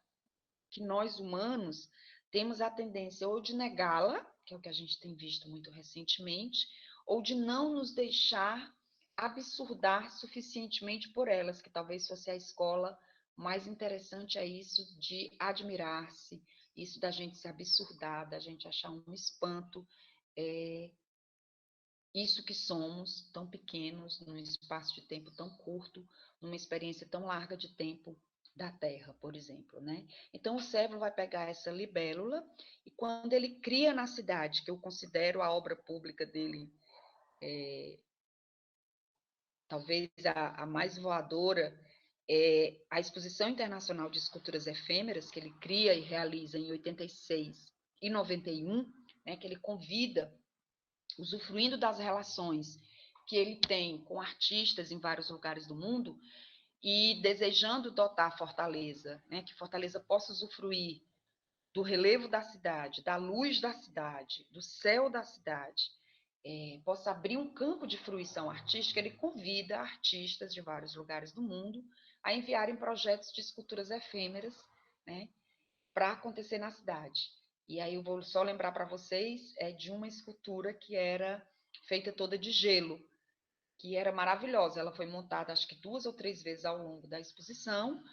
Speaker 1: que nós humanos temos a tendência ou de negá-la, que é o que a gente tem visto muito recentemente, ou de não nos deixar absurdar suficientemente por elas, que talvez fosse a escola mais interessante é isso de admirar-se, isso da gente se absurdar, da gente achar um espanto, isso que somos, tão pequenos, num espaço de tempo tão curto, numa experiência tão larga de tempo da Terra, por exemplo, né? Então, o Sérvulo vai pegar essa libélula e quando ele cria na cidade, que eu considero a obra pública dele, talvez a mais voadora, é a Exposição Internacional de Esculturas Efêmeras, que ele cria e realiza em 86 e 91, né, que ele convida, usufruindo das relações que ele tem com artistas em vários lugares do mundo e desejando dotar Fortaleza, né, que Fortaleza possa usufruir do relevo da cidade, da luz da cidade, do céu da cidade, possa abrir um campo de fruição artística. Ele convida artistas de vários lugares do mundo a enviarem projetos de esculturas efêmeras, né, para acontecer na cidade. E aí eu vou só lembrar para vocês de uma escultura que era feita toda de gelo, que era maravilhosa. Ela foi montada acho que 2 ou 3 vezes ao longo da exposição.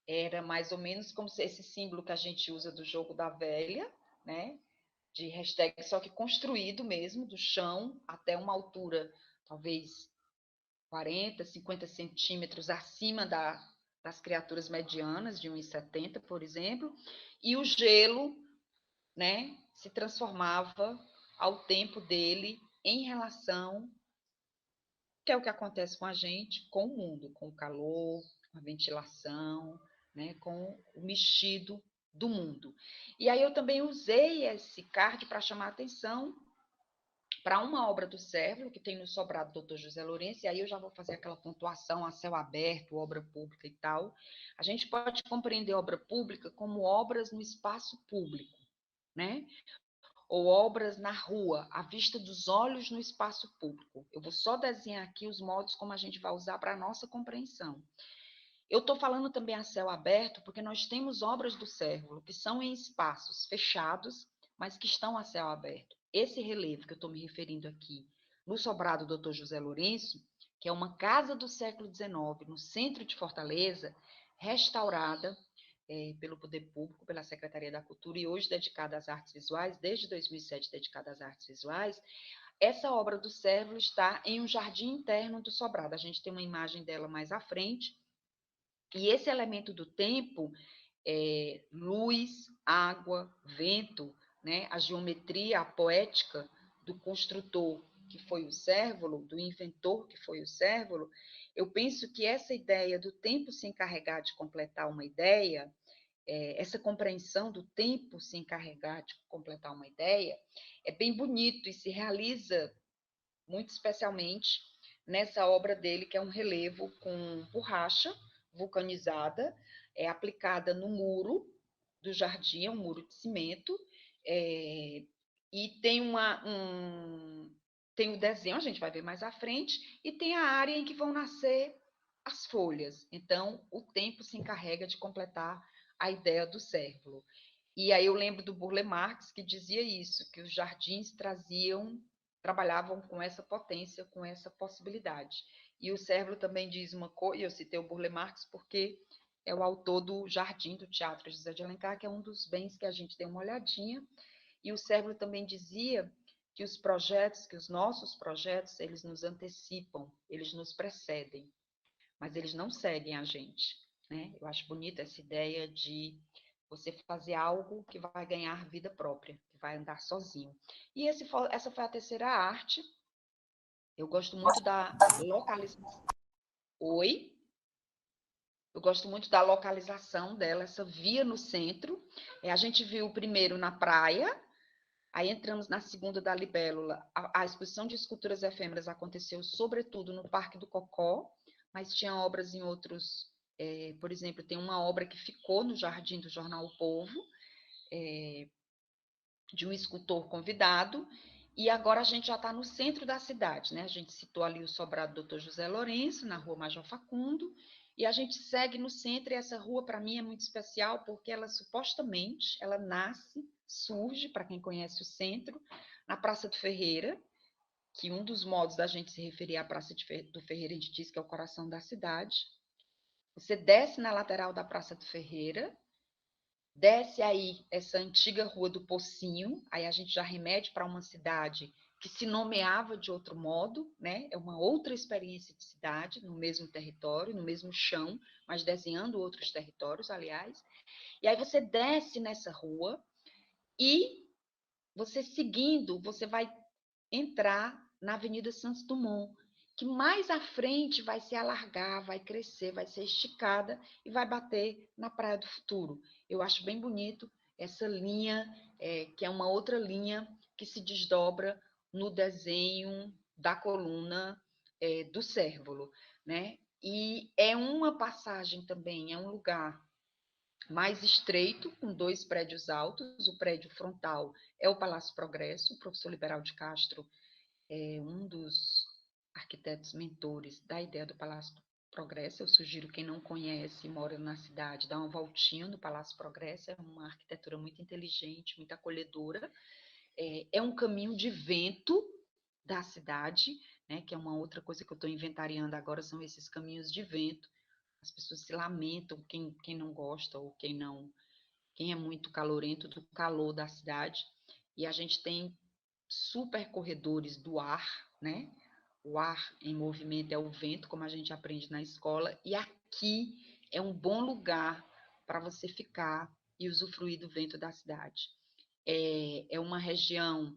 Speaker 1: Era mais ou menos como se esse símbolo que a gente usa do jogo da velha, né? De hashtag, só que construído mesmo, do chão até uma altura, talvez 40, 50 centímetros acima das criaturas medianas, de 1,70, por exemplo, e o gelo, né, se transformava ao tempo dele em relação, que é o que acontece com a gente, com o mundo, com o calor, com a ventilação, né, com o mexido do mundo. E aí eu também usei esse card para chamar a atenção para uma obra do Sérvulo, que tem no Sobrado Doutor José Lourenço, e aí eu já vou fazer aquela pontuação a céu aberto, obra pública e tal. A gente pode compreender obra pública como obras no espaço público, né? Ou obras na rua, à vista dos olhos no espaço público. Eu vou só desenhar aqui os modos como a gente vai usar para a nossa compreensão. Eu estou falando também a céu aberto porque nós temos obras do Sérvulo que são em espaços fechados, mas que estão a céu aberto. Esse relevo que eu estou me referindo aqui, no Sobrado Doutor José Lourenço, que é uma casa do século XIX, no centro de Fortaleza, restaurada pelo Poder Público, pela Secretaria da Cultura, e hoje dedicada às artes visuais, desde 2007 dedicada às artes visuais. Essa obra do Sérvulo está em um jardim interno do Sobrado. A gente tem uma imagem dela mais à frente, e esse elemento do tempo, luz, água, vento, né, a geometria, a poética do construtor, que foi o Cérvulo, do inventor, que foi o Cérvulo, eu penso que essa ideia do tempo se encarregar de completar uma ideia, essa compreensão do tempo se encarregar de completar uma ideia, é bem bonito e se realiza muito especialmente nessa obra dele, que é um relevo com borracha vulcanizada, aplicada no muro do jardim, é um muro de cimento, e tem o desenho, a gente vai ver mais à frente, e tem a área em que vão nascer as folhas. Então, o tempo se encarrega de completar a ideia do Cérvulo. E aí eu lembro do Burle Marx, que dizia isso, que os jardins trabalhavam com essa potência, com essa possibilidade. E o Cérvulo também diz uma coisa, e eu citei o Burle Marx porque é o autor do Jardim do Teatro José de Alencar, que é um dos bens que a gente tem uma olhadinha. E o Cérvulo também dizia que os projetos, que os nossos projetos, eles nos antecipam, eles nos precedem, mas eles não seguem a gente, né? Eu acho bonita essa ideia de você fazer algo que vai ganhar vida própria, que vai andar sozinho. E essa foi a terceira arte. Eu gosto muito da localização. Oi? Eu gosto muito da localização dela, essa via no centro. A gente viu primeiro na praia, aí entramos na segunda da Libélula. A exposição de esculturas efêmeras aconteceu sobretudo no Parque do Cocó, mas tinha obras em outros. Por exemplo, tem uma obra que ficou no Jardim do Jornal O Povo, de um escultor convidado, e agora a gente já está no centro da cidade, né? A gente citou ali o sobrado do Dr. José Lourenço, na rua Major Facundo, e a gente segue no centro, e essa rua para mim é muito especial, porque ela supostamente, ela nasce, surge, para quem conhece o centro, na Praça do Ferreira, que um dos modos da gente se referir à Praça do Ferreira, a gente diz que é o coração da cidade. Você desce na lateral da Praça do Ferreira, desce aí essa antiga Rua do Pocinho, aí a gente já remete para uma cidade que se nomeava de outro modo, né? É uma outra experiência de cidade, no mesmo território, no mesmo chão, mas desenhando outros territórios, aliás. E aí você desce nessa rua e você seguindo, você vai entrar na Avenida Santos Dumont, que mais à frente vai se alargar, vai crescer, vai ser esticada e vai bater na Praia do Futuro. Eu acho bem bonito essa linha, que é uma outra linha que se desdobra no desenho da coluna do Cérvulo, né? E é uma passagem também, é um lugar mais estreito, com dois prédios altos. O prédio frontal é o Palácio Progresso. O professor Liberal de Castro é um dos arquitetos mentores da ideia do Palácio Progresso. Eu sugiro quem não conhece e mora na cidade, dar uma voltinha no Palácio Progresso. É uma arquitetura muito inteligente, muito acolhedora. É um caminho de vento da cidade, né, que é uma outra coisa que eu estou inventariando agora, são esses caminhos de vento. As pessoas se lamentam, quem não gosta ou quem é muito calorento, do calor da cidade. E a gente tem super corredores do ar, né? o ar em movimento é o vento, como a gente aprende na escola, e aqui é um bom lugar para você ficar e usufruir do vento da cidade. É uma região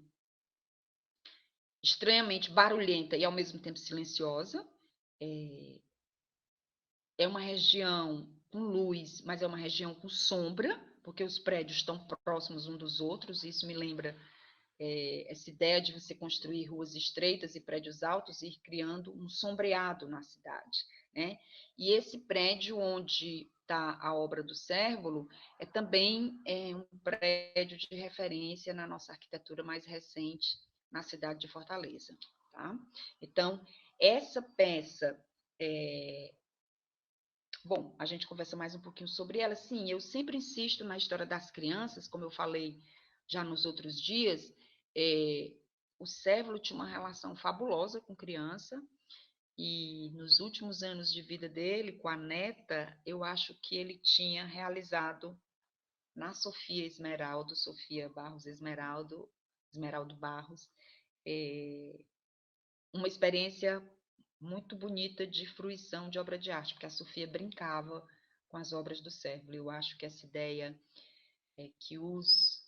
Speaker 1: estranhamente barulhenta e ao mesmo tempo silenciosa. É uma região com luz, mas é uma região com sombra, porque os prédios estão próximos uns dos outros. Isso me lembra essa ideia de você construir ruas estreitas e prédios altos e ir criando um sombreado na cidade, né? E esse prédio onde está a obra do Cérvulo também um prédio de referência na nossa arquitetura mais recente na cidade de Fortaleza, tá? Então, essa peça bom, a gente conversa mais um pouquinho sobre ela. Sim, eu sempre insisto na história das crianças, como eu falei já nos outros dias. O Cérvulo tinha uma relação fabulosa com criança, e nos últimos anos de vida dele, com a neta, eu acho que ele tinha realizado na Sofia Barros Esmeraldo Barros, uma experiência muito bonita de fruição de obra de arte, porque a Sofia brincava com as obras do Cérvulo. Eu acho que essa ideia é que os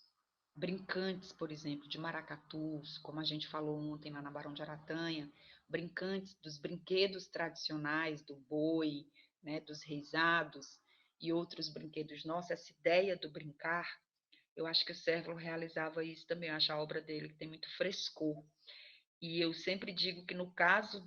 Speaker 1: brincantes, por exemplo, de maracatus, como a gente falou ontem lá na Barão de Aratanha, brincantes dos brinquedos tradicionais, do boi, né, dos reisados e outros brinquedos nossos, essa ideia do brincar, eu acho que o Cérvulo realizava isso também. Eu acho a obra dele que tem muito frescor. E eu sempre digo que no caso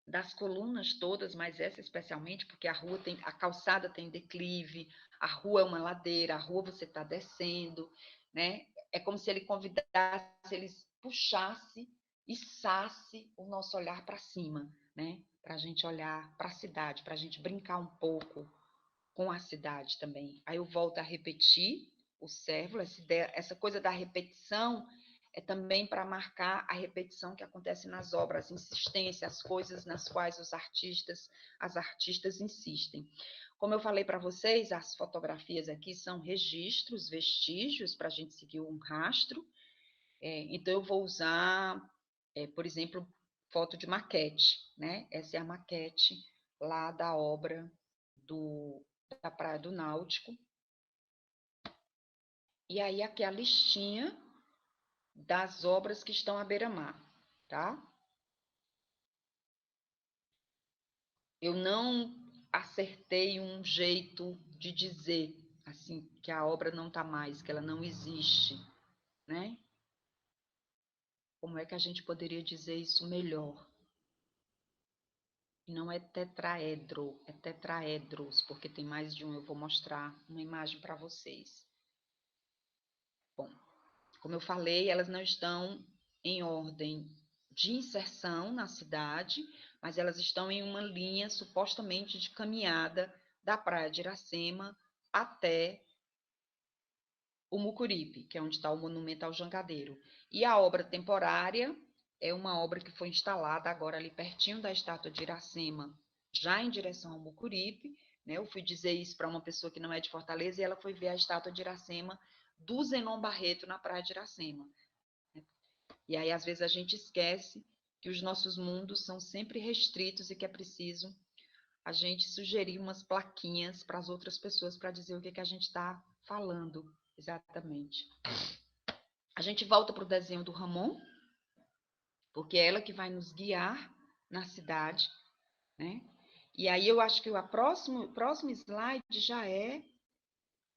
Speaker 1: das colunas todas, mas essa especialmente, porque a calçada tem declive, a rua é uma ladeira, a rua você está descendo, né? É como se ele convidasse, ele puxasse, içasse o nosso olhar para cima, né? Para a gente olhar para a cidade, para a gente brincar um pouco com a cidade também. Aí eu volto a repetir o Cérvulo, essa coisa da repetição também para marcar a repetição que acontece nas obras, a insistência, as coisas nas quais as artistas insistem. Como eu falei para vocês, as fotografias aqui são registros, vestígios, para a gente seguir um rastro. Então, eu vou usar, por exemplo, foto de maquete, né? Essa é a maquete lá da obra da Praia do Náutico. E aí, aqui a listinha das obras que estão à beira-mar, tá? Eu não acertei um jeito de dizer, assim, que a obra não está mais, que ela não existe, né? Como é que a gente poderia dizer isso melhor? Não é tetraedro, é tetraedros, porque tem mais de um. Eu vou mostrar uma imagem para vocês. Bom, como eu falei, elas não estão em ordem de inserção na cidade, mas elas estão em uma linha supostamente de caminhada da Praia de Iracema até o Mucuripe, que é onde está o Monumento ao Jangadeiro. E a obra temporária é uma obra que foi instalada agora ali pertinho da estátua de Iracema, já em direção ao Mucuripe, né? Eu fui dizer isso para uma pessoa que não é de Fortaleza e ela foi ver a estátua de Iracema do Zenon Barreto na Praia de Iracema. E aí, às vezes, a gente esquece que os nossos mundos são sempre restritos e que é preciso a gente sugerir umas plaquinhas para as outras pessoas para dizer o que a gente está falando exatamente. A gente volta para o desenho do Ramon, porque é ela que vai nos guiar na cidade, né? E aí eu acho que o próximo slide já é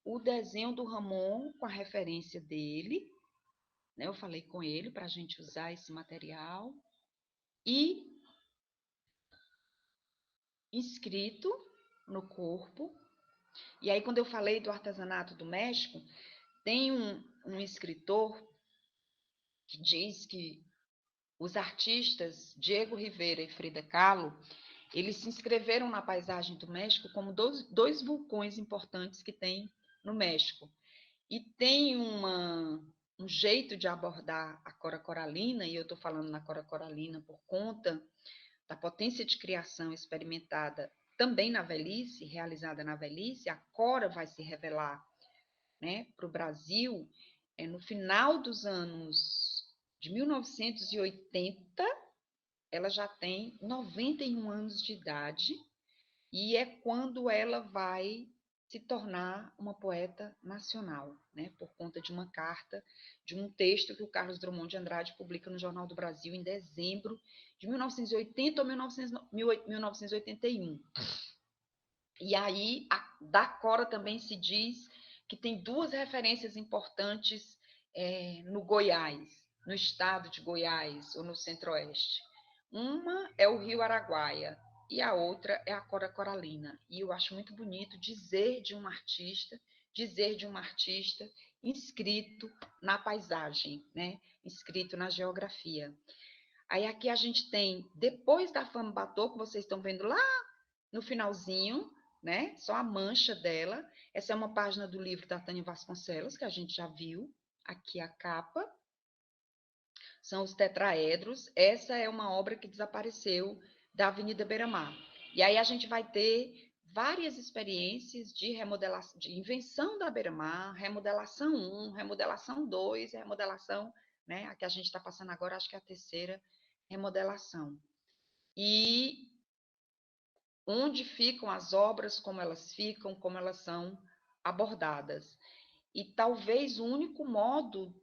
Speaker 1: o desenho do Ramon com a referência dele, né? Eu falei com ele para a gente usar esse material. E inscrito no corpo. E aí, quando eu falei do artesanato do México, tem um escritor que diz que os artistas Diego Rivera e Frida Kahlo, eles se inscreveram na paisagem do México como dois vulcões importantes que tem no México. E tem um jeito de abordar a cora coralina, e eu estou falando na cora coralina por conta da potência de criação experimentada também na velhice, realizada na velhice. A cora vai se revelar, né, para o Brasil no final dos anos de 1980, ela já tem 91 anos de idade e é quando ela vai se tornar uma poeta nacional, né? Por conta de uma carta, de um texto que o Carlos Drummond de Andrade publica no Jornal do Brasil em dezembro de 1980 ou 1981. E aí, da Cora também se diz que tem duas referências importantes no Goiás, no estado de Goiás ou no Centro-Oeste. Uma é o Rio Araguaia e a outra é a Cora Coralina. E eu acho muito bonito dizer de um artista inscrito na paisagem, né? Inscrito na geografia. Aí aqui a gente tem, depois da Fama Bator, que vocês estão vendo lá no finalzinho, né? Só a mancha dela. Essa é uma página do livro da Tânia Vasconcelos, que a gente já viu. Aqui a capa. São os tetraedros. Essa é uma obra que desapareceu da Avenida Beira-Mar. E aí a gente vai ter várias experiências de remodelação, de invenção da Beira-Mar, remodelação 1, remodelação 2, remodelação, né? A que a gente está passando agora, acho que é a terceira remodelação. E onde ficam as obras, como elas são abordadas. E talvez o único modo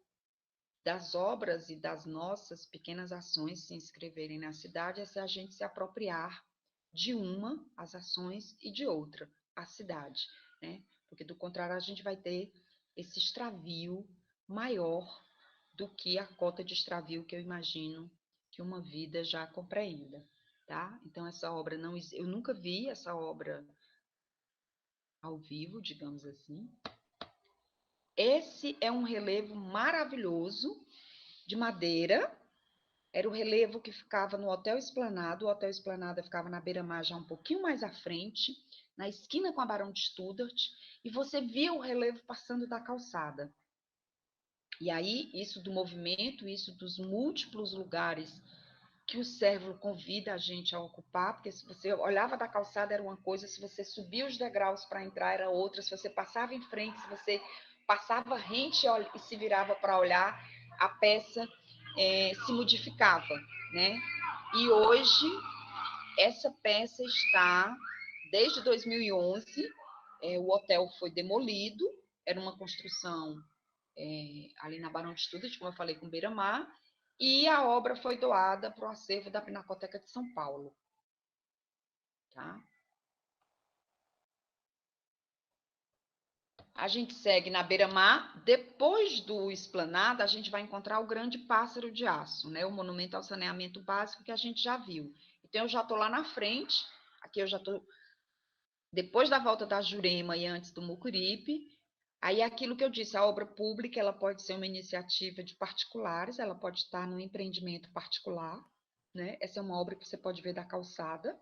Speaker 1: das obras e das nossas pequenas ações se inscreverem na cidade é se a gente se apropriar de uma, as ações, e de outra, a cidade, né? Porque do contrário a gente vai ter esse extravio maior do que a cota de extravio que eu imagino que uma vida já compreenda. Tá? Então, essa obra não... Eu nunca vi essa obra ao vivo, digamos assim. Esse é um relevo maravilhoso, de madeira. Era o relevo que ficava no Hotel Esplanada. O Hotel Esplanada ficava na beira-mar, já um pouquinho mais à frente, na esquina com a Barão de Studart, e você via o relevo passando da calçada. E aí, isso do movimento, isso dos múltiplos lugares que o Cérvulo convida a gente a ocupar, porque se você olhava da calçada era uma coisa, se você subia os degraus para entrar era outra, se você passava em frente, se você passava rente e se virava para olhar, a peça se modificava, né? E hoje essa peça está, desde 2011, o hotel foi demolido, era uma construção ali na Barão de Studart, como eu falei, com Beira-Mar, e a obra foi doada para o acervo da Pinacoteca de São Paulo. Tá? A gente segue na Beira-Mar. Depois do Esplanada, a gente vai encontrar o Grande Pássaro de Aço, né? O monumento ao saneamento básico que a gente já viu. Então, eu já estou lá na frente. Aqui eu já estou depois da volta da Jurema e antes do Mucuripe. Aí, aquilo que eu disse, a obra pública, ela pode ser uma iniciativa de particulares, ela pode estar num empreendimento particular, né? Essa é uma obra que você pode ver da calçada.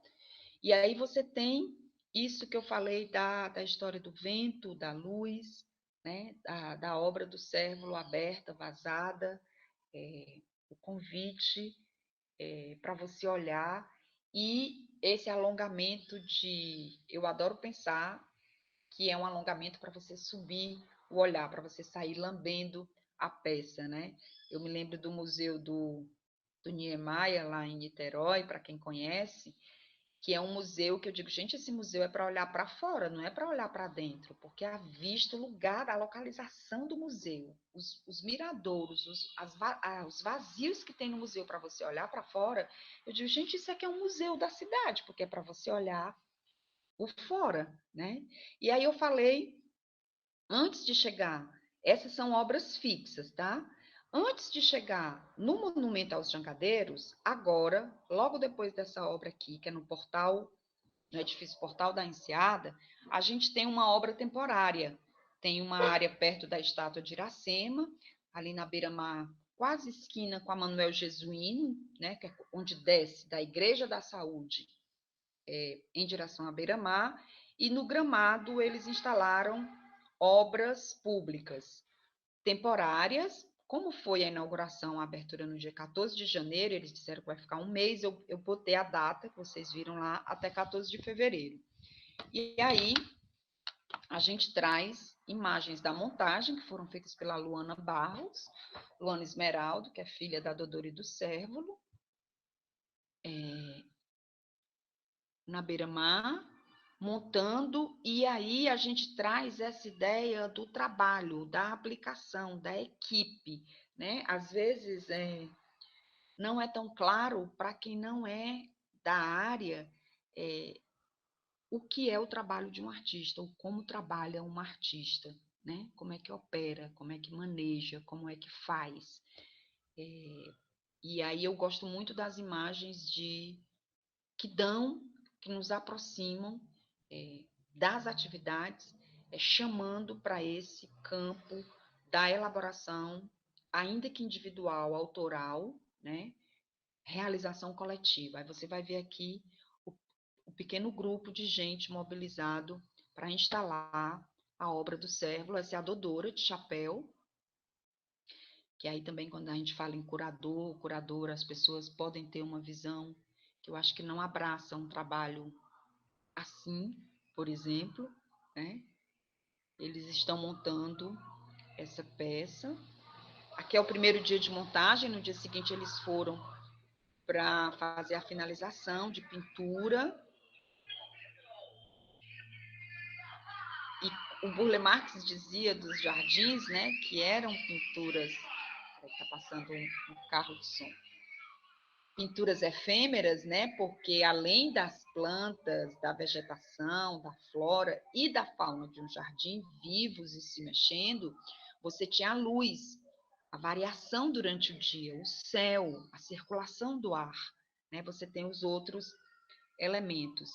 Speaker 1: E aí você tem isso que eu falei da história do vento, da luz, né? Da obra do Cérvulo aberta, vazada, o convite para você olhar, e esse alongamento eu adoro pensar que é um alongamento para você subir o olhar, para você sair lambendo a peça, né? Eu me lembro do Museu do Niemeyer, lá em Niterói, para quem conhece, que é um museu que eu digo, gente, esse museu é para olhar para fora, não é para olhar para dentro, porque a vista, o lugar, a localização do museu, os miradouros, os vazios que tem no museu para você olhar para fora, eu digo, gente, isso aqui é um museu da cidade, porque é para você olhar por fora, né? E aí eu falei, antes de chegar, essas são obras fixas, tá? Antes de chegar no Monumento aos Jangadeiros, agora, logo depois dessa obra aqui, que é no edifício Portal da Enseada, a gente tem uma obra temporária. Tem uma área perto da estátua de Iracema, ali na beira-mar, quase esquina com a Manuel Jesuíno, né, que é onde desce da Igreja da Saúde em direção à beira-mar, e no gramado eles instalaram obras públicas temporárias. Como foi a inauguração, a abertura no dia 14 de janeiro, eles disseram que vai ficar um mês, eu botei a data, que vocês viram lá, até 14 de fevereiro. E aí, a gente traz imagens da montagem, que foram feitas pela Luana Barros, Luana Esmeraldo, que é filha da Dodori do Cérvulo, na beira-mar, montando, e aí a gente traz essa ideia do trabalho, da aplicação, da equipe, né? Às vezes não é tão claro para quem não é da área o que é o trabalho de um artista, ou como trabalha um artista, né? Como é que opera, como é que maneja, como é que faz. E aí eu gosto muito das imagens que nos aproximam das atividades, chamando para esse campo da elaboração, ainda que individual, autoral, né? Realização coletiva. Aí você vai ver aqui o pequeno grupo de gente mobilizado para instalar a obra do Cérvulo. Essa é a Dodora de chapéu, que aí também quando a gente fala em curador, curadora, as pessoas podem ter uma visão que eu acho que não abraça um trabalho assim, por exemplo, né? Eles estão montando essa peça. Aqui é o primeiro dia de montagem, no dia seguinte eles foram para fazer a finalização de pintura. E o Burle Marx dizia dos jardins, né, que eram pinturas. Está passando um carro de som. Pinturas efêmeras, né, porque além das plantas, da vegetação, da flora e da fauna de um jardim vivos e se mexendo, você tinha a luz, a variação durante o dia, o céu, a circulação do ar, né? Você tem os outros elementos.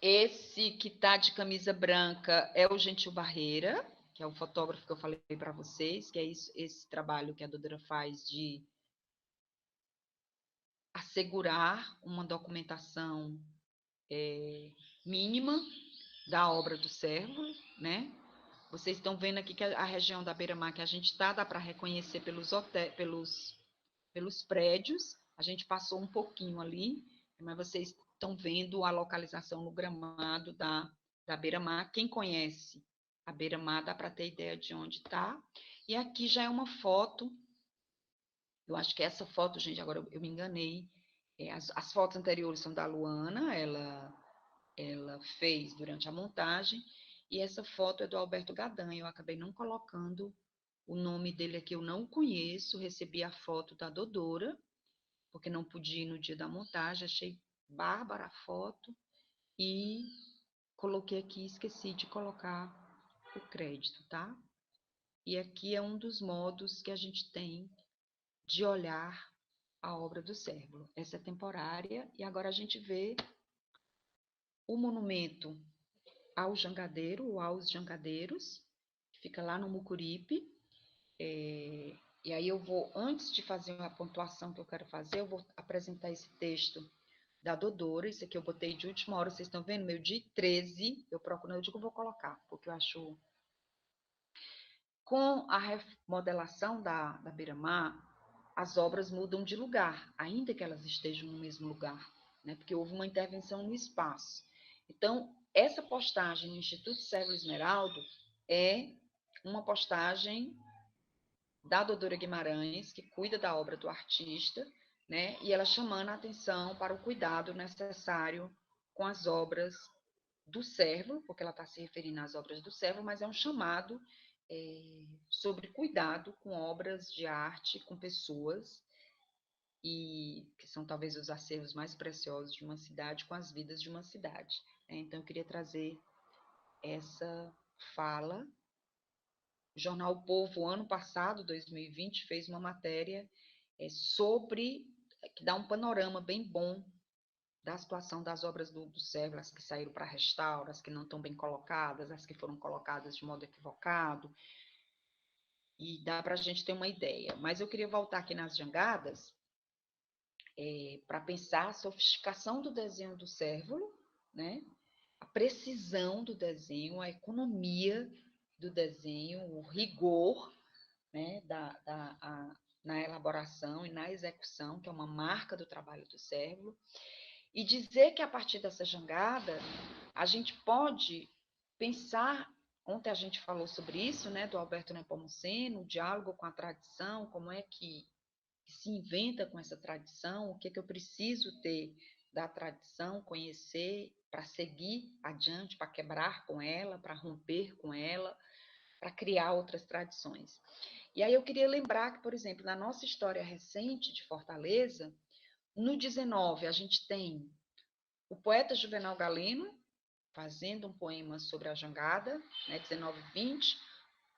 Speaker 1: Esse que está de camisa branca é o Gentil Barreira, que é o fotógrafo que eu falei para vocês, que é esse trabalho que a Dodora faz de assegurar uma documentação mínima da obra do Cérvulo, né? Vocês estão vendo aqui que a região da Beira-Mar que a gente está, dá para reconhecer pelos prédios. A gente passou um pouquinho ali, mas vocês estão vendo a localização no gramado da Beira-Mar. Quem conhece a Beira-Mar dá para ter ideia de onde está. E aqui já é uma foto. Eu acho que essa foto, gente, agora eu me enganei. As fotos anteriores são da Luana, ela fez durante a montagem, e essa foto é do Alberto Gadan. Eu acabei não colocando o nome dele aqui, eu não conheço, recebi a foto da Dodora, porque não pude ir no dia da montagem, achei bárbara a foto, e coloquei aqui, esqueci de colocar o crédito, tá? E aqui é um dos modos que a gente tem de olhar a obra do Cérvulo. Essa é temporária, e agora a gente vê o monumento ao jangadeiro, ou aos jangadeiros, que fica lá no Mucuripe. E aí eu vou, antes de fazer a pontuação que eu quero fazer, eu vou apresentar esse texto da Dodora. Isso aqui eu botei de última hora, vocês estão vendo? Meu dia 13, eu procuro, eu digo que eu vou colocar, porque eu acho... Com a remodelação da Beira-Mar, as obras mudam de lugar, ainda que elas estejam no mesmo lugar, né? Porque houve uma intervenção no espaço. Então, essa postagem no Instituto Cérvulo Esmeraldo é uma postagem da Dodora Guimarães, que cuida da obra do artista, né? E ela chamando a atenção para o cuidado necessário com as obras do Cérvulo, porque ela está se referindo às obras do Cérvulo, mas é um chamado sobre cuidado com obras de arte, com pessoas, e que são talvez os acervos mais preciosos de uma cidade, com as vidas de uma cidade. Então, eu queria trazer essa fala. O jornal O Povo, ano passado, 2020, fez uma matéria sobre, que dá um panorama bem bom da situação das obras do Cérvulo, as que saíram para restauro, as que não estão bem colocadas, as que foram colocadas de modo equivocado, e dá para a gente ter uma ideia. Mas eu queria voltar aqui nas jangadas para pensar a sofisticação do desenho do Cérvulo, né? A precisão do desenho, a economia do desenho, o rigor, né, na elaboração e na execução, que é uma marca do trabalho do Cérvulo, e dizer que a partir dessa jangada a gente pode pensar ontem a gente falou sobre isso, né, do Alberto Nepomuceno, o diálogo com a tradição, como é que se inventa com essa tradição, o que é que eu preciso ter da tradição, conhecer para seguir adiante, para quebrar com ela, para romper com ela, para criar outras tradições. E aí eu queria lembrar que, por exemplo, na nossa história recente de Fortaleza, no 19 a gente tem o poeta Juvenal Galeno fazendo um poema sobre a jangada, né, 19-20,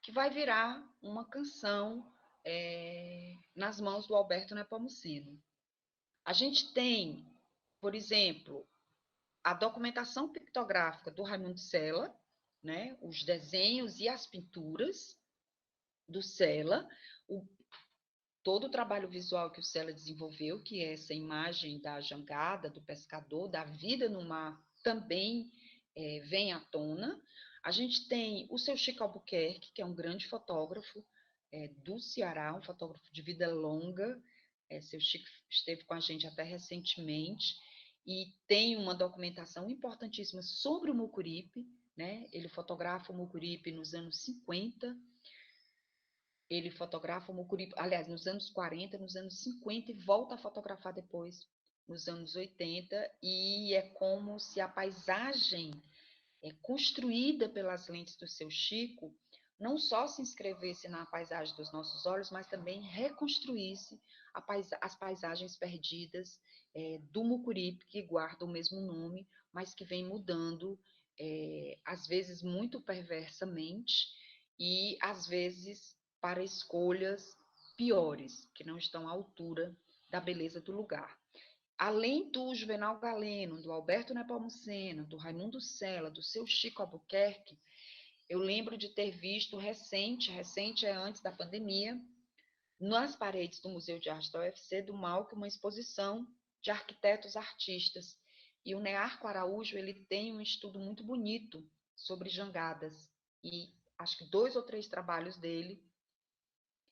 Speaker 1: que vai virar uma canção nas mãos do Alberto Nepomuceno. A gente tem, por exemplo, a documentação pictográfica do Raimundo Sela, né, os desenhos e as pinturas do Sela, todo o trabalho visual que o Sela desenvolveu, que é essa imagem da jangada, do pescador, da vida no mar, também vem à tona. A gente tem o seu Chico Albuquerque, que é um grande fotógrafo do Ceará, um fotógrafo de vida longa. Seu Chico esteve com a gente até recentemente e tem uma documentação importantíssima sobre o Mucuripe, né? Ele fotografa o Mucuripe nos anos 50, ele fotografa o Mucuripe, aliás, nos anos 40, nos anos 50 e volta a fotografar depois, nos anos 80, e é como se a paisagem construída pelas lentes do seu Chico não só se inscrevesse na paisagem dos nossos olhos, mas também reconstruísse as paisagens perdidas do Mucuripe, que guarda o mesmo nome, mas que vem mudando, às vezes muito perversamente, e às vezes para escolhas piores, que não estão à altura da beleza do lugar. Além do Juvenal Galeno, do Alberto Nepomuceno, do Raimundo Sela, do seu Chico Albuquerque, eu lembro de ter visto recente é antes da pandemia, nas paredes do Museu de Arte da UFC do Malc, uma exposição de arquitetos artistas. E o Nearco Araújo, ele tem um estudo muito bonito sobre jangadas. E acho que 2 ou 3 trabalhos dele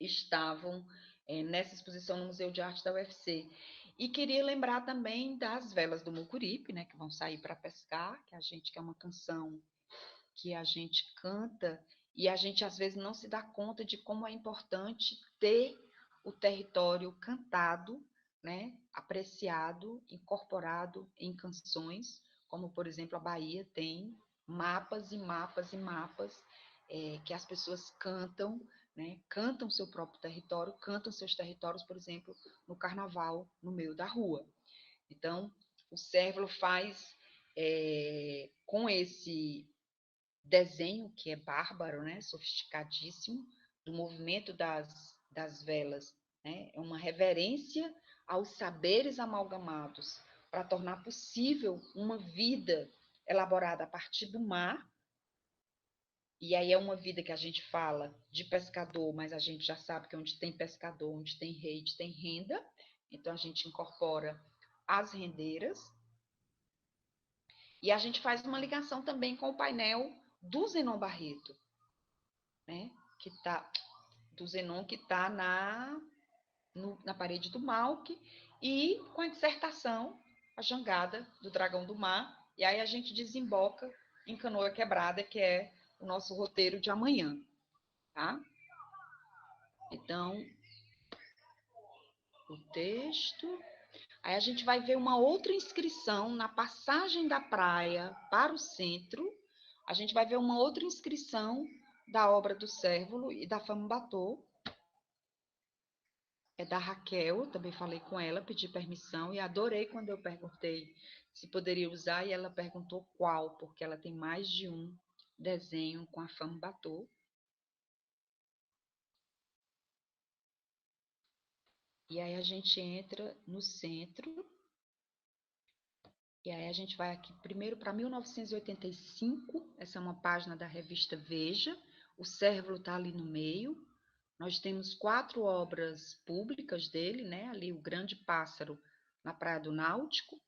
Speaker 1: estavam nessa exposição no Museu de Arte da UFC. E queria lembrar também das velas do Mucuripe, né, que vão sair para pescar, que é uma canção que a gente canta e a gente às vezes não se dá conta de como é importante ter o território cantado, né, apreciado, incorporado em canções, como por exemplo a Bahia tem mapas e mapas e mapas que as pessoas cantam, né, cantam seu próprio território, cantam seus territórios, por exemplo, no carnaval, no meio da rua. Então, o Cérvulo faz com esse desenho que é bárbaro, né, sofisticadíssimo, do movimento das velas, né, é uma reverência aos saberes amalgamados para tornar possível uma vida elaborada a partir do mar. E aí é uma vida que a gente fala de pescador, mas a gente já sabe que onde tem pescador, onde tem rede, tem renda. Então a gente incorpora as rendeiras. E a gente faz uma ligação também com o painel do Zenon Barreto, né? Do Zenon que está na parede do Malc, e com a dissertação, a jangada do Dragão do Mar. E aí a gente desemboca em Canoa Quebrada, que é o nosso roteiro de amanhã, tá? Então, o texto. Aí a gente vai ver uma outra inscrição na passagem da praia para o centro. A gente vai ver uma outra inscrição da obra do Cérvulo e da Fambatô. É da Raquel, também falei com ela, pedi permissão e adorei quando eu perguntei se poderia usar e ela perguntou qual, porque ela tem mais de um desenho com a Fambatô. E aí a gente entra no centro. E aí a gente vai aqui primeiro para 1985, essa é uma página da revista Veja, o Cérvulo está ali no meio. Nós temos 4 obras públicas dele, né? Ali o Grande Pássaro na Praia do Náutico.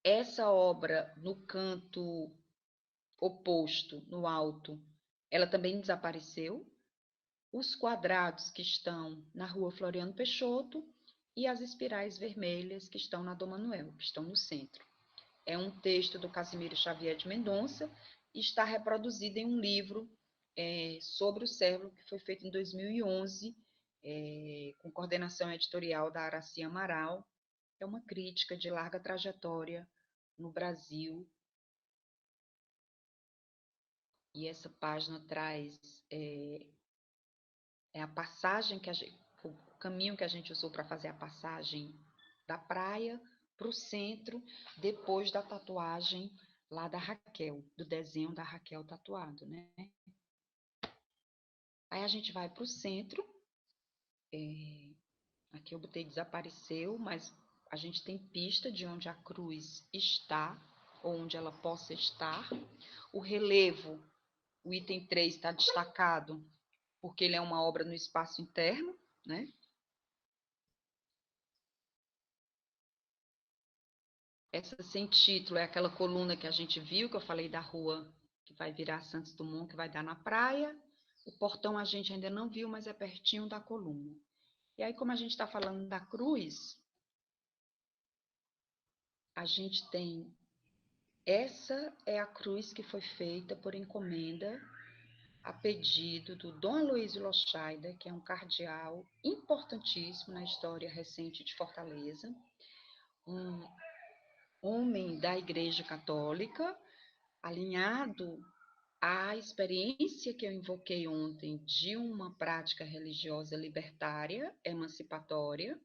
Speaker 1: Essa obra no canto oposto, no alto, ela também desapareceu. Os quadrados que estão na Rua Floriano Peixoto e as espirais vermelhas que estão na Dom Manuel, que estão no centro. É um texto do Casimiro Xavier de Mendonça, e está reproduzida em um livro sobre o cérebro, que foi feito em 2011, com coordenação editorial da Araci Amaral. É uma crítica de larga trajetória no Brasil. E essa página traz a passagem o caminho que a gente usou para fazer a passagem da praia para o centro, depois da tatuagem lá da Raquel, do desenho da Raquel tatuado, né? Aí a gente vai para o centro, aqui eu botei desapareceu, mas a gente tem pista de onde a cruz está, ou onde ela possa estar. O relevo, o item 3 está destacado, porque ele é uma obra no espaço interno, né? Essa sem título é aquela coluna que a gente viu, que eu falei da rua que vai virar Santos Dumont, que vai dar na praia. O portão a gente ainda não viu, mas é pertinho da coluna. E aí, como a gente está falando da cruz, a gente tem... Essa é a cruz que foi feita por encomenda a pedido do Dom Aloysio Lochaida, que é um cardeal importantíssimo na história recente de Fortaleza, um homem da Igreja Católica, alinhado à experiência que eu invoquei ontem de uma prática religiosa libertária, emancipatória,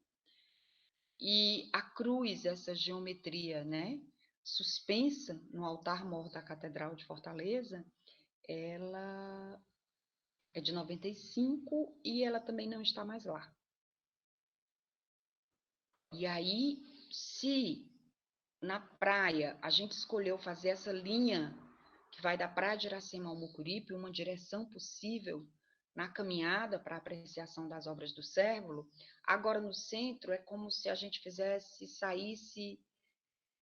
Speaker 1: e a cruz, essa geometria, né, suspensa no altar-mor da Catedral de Fortaleza, ela é de 95 e ela também não está mais lá. E aí, se na praia a gente escolheu fazer essa linha que vai da Praia de Iracema ao Mucuripe, uma direção possível na caminhada para apreciação das obras do Cérvulo, agora no centro é como se a gente saísse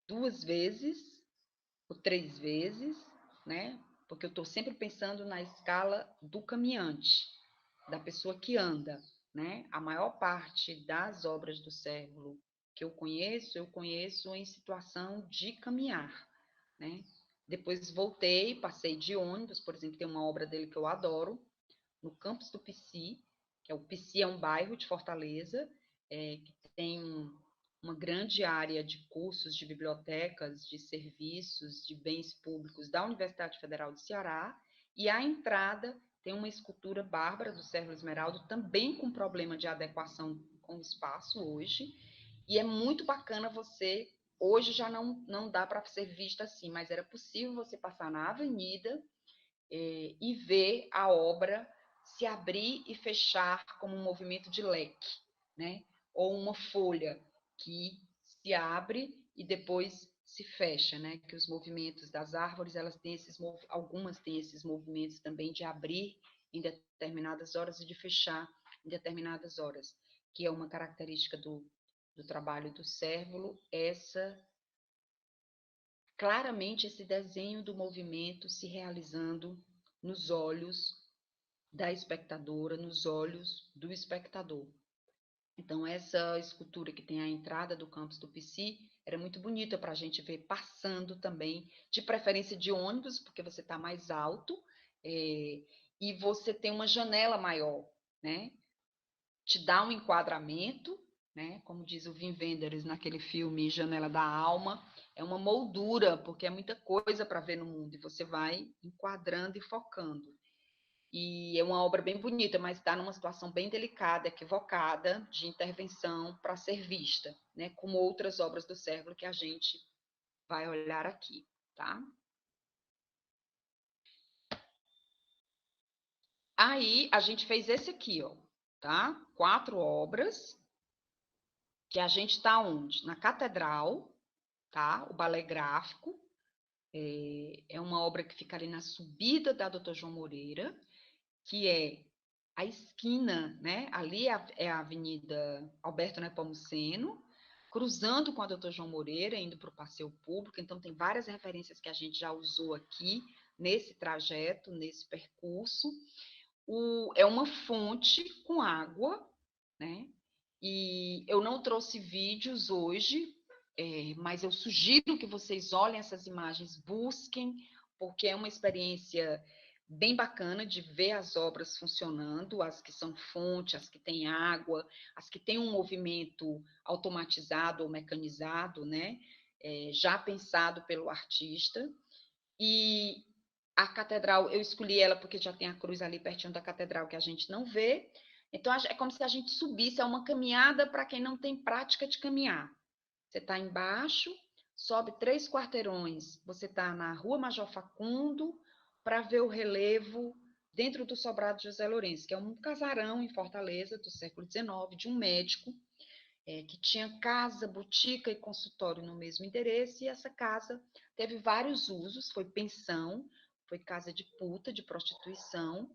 Speaker 1: 2 vezes ou 3 vezes, né? Porque eu estou sempre pensando na escala do caminhante, da pessoa que anda, né? A maior parte das obras do Cérvulo que eu conheço em situação de caminhar, né? Depois voltei, passei de ônibus, por exemplo, tem uma obra dele que eu adoro, no campus do Pici, que é o Pici é um bairro de Fortaleza, que tem uma grande área de cursos, de bibliotecas, de serviços, de bens públicos da Universidade Federal do Ceará, e à entrada tem uma escultura bárbara do Cérvulo Esmeralda, também com problema de adequação com o espaço hoje, e é muito bacana você, hoje já não dá para ser vista assim, mas era possível você passar na avenida e ver a obra se abrir e fechar como um movimento de leque, né? Ou uma folha que se abre e depois se fecha, né? Que os movimentos das árvores, algumas têm esses movimentos também de abrir em determinadas horas e de fechar em determinadas horas, que é uma característica do trabalho do Cérvulo, claramente esse desenho do movimento se realizando nos olhos da espectadora, nos olhos do espectador. Então, essa escultura que tem a entrada do campus do Pici era muito bonita para a gente ver passando também, de preferência de ônibus, porque você está mais alto e você tem uma janela maior, né? Te dá um enquadramento, né? Como diz o Wim Wenders naquele filme Janela da Alma, é uma moldura, porque é muita coisa para ver no mundo, e você vai enquadrando e focando. E é uma obra bem bonita, mas está numa situação bem delicada, equivocada, de intervenção para ser vista, né? Como outras obras do Cérvulo que a gente vai olhar aqui, tá? Aí, a gente fez esse aqui, ó, tá? 4 obras, que a gente está onde? Na Catedral, tá? O balé gráfico, é uma obra que fica ali na subida da Doutor João Moreira, que é a esquina, né? Ali é a Avenida Alberto Nepomuceno, cruzando com a Doutor João Moreira, indo para o passeio público. Então, tem várias referências que a gente já usou aqui nesse trajeto, nesse percurso. É uma fonte com água, né? E eu não trouxe vídeos hoje, mas eu sugiro que vocês olhem essas imagens, busquem porque é uma experiência bem bacana de ver as obras funcionando, as que são fonte, as que têm água, as que têm um movimento automatizado ou mecanizado, né? Já pensado pelo artista. E a catedral, eu escolhi ela porque já tem a cruz ali pertinho da catedral que a gente não vê. Então, é como se a gente subisse, é uma caminhada para quem não tem prática de caminhar. Você está embaixo, sobe 3 quarteirões, você está na Rua Major Facundo, para ver o relevo dentro do Sobrado José Lourenço, que é um casarão em Fortaleza do século XIX, de um médico, que tinha casa, botica e consultório no mesmo endereço, e essa casa teve vários usos, foi pensão, foi casa de puta, de prostituição,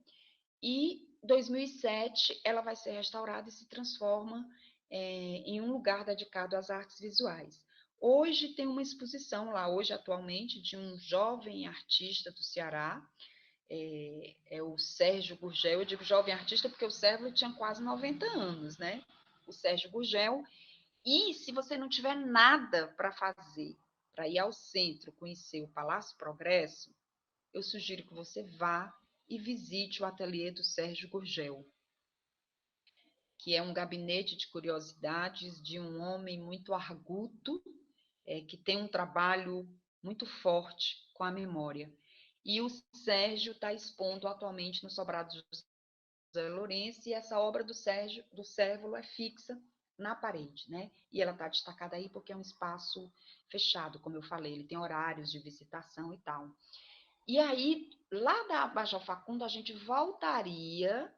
Speaker 1: e em 2007 ela vai ser restaurada e se transforma em um lugar dedicado às artes visuais. Hoje tem uma exposição lá, hoje atualmente, de um jovem artista do Ceará, o Sérgio Gurgel. Eu digo jovem artista porque o Sérgio tinha quase 90 anos, né? O Sérgio Gurgel. E se você não tiver nada para fazer, para ir ao centro conhecer o Palácio Progresso, eu sugiro que você vá e visite o ateliê do Sérgio Gurgel, que é um gabinete de curiosidades de um homem muito arguto, que tem um trabalho muito forte com a memória. E o Sérgio está expondo atualmente no Sobrado José Lourenço, e essa obra do Sérgio, do Cérvulo, é fixa na parede, né? E ela está destacada aí porque é um espaço fechado, como eu falei, ele tem horários de visitação e tal. E aí, lá da Major Facundo, a gente voltaria,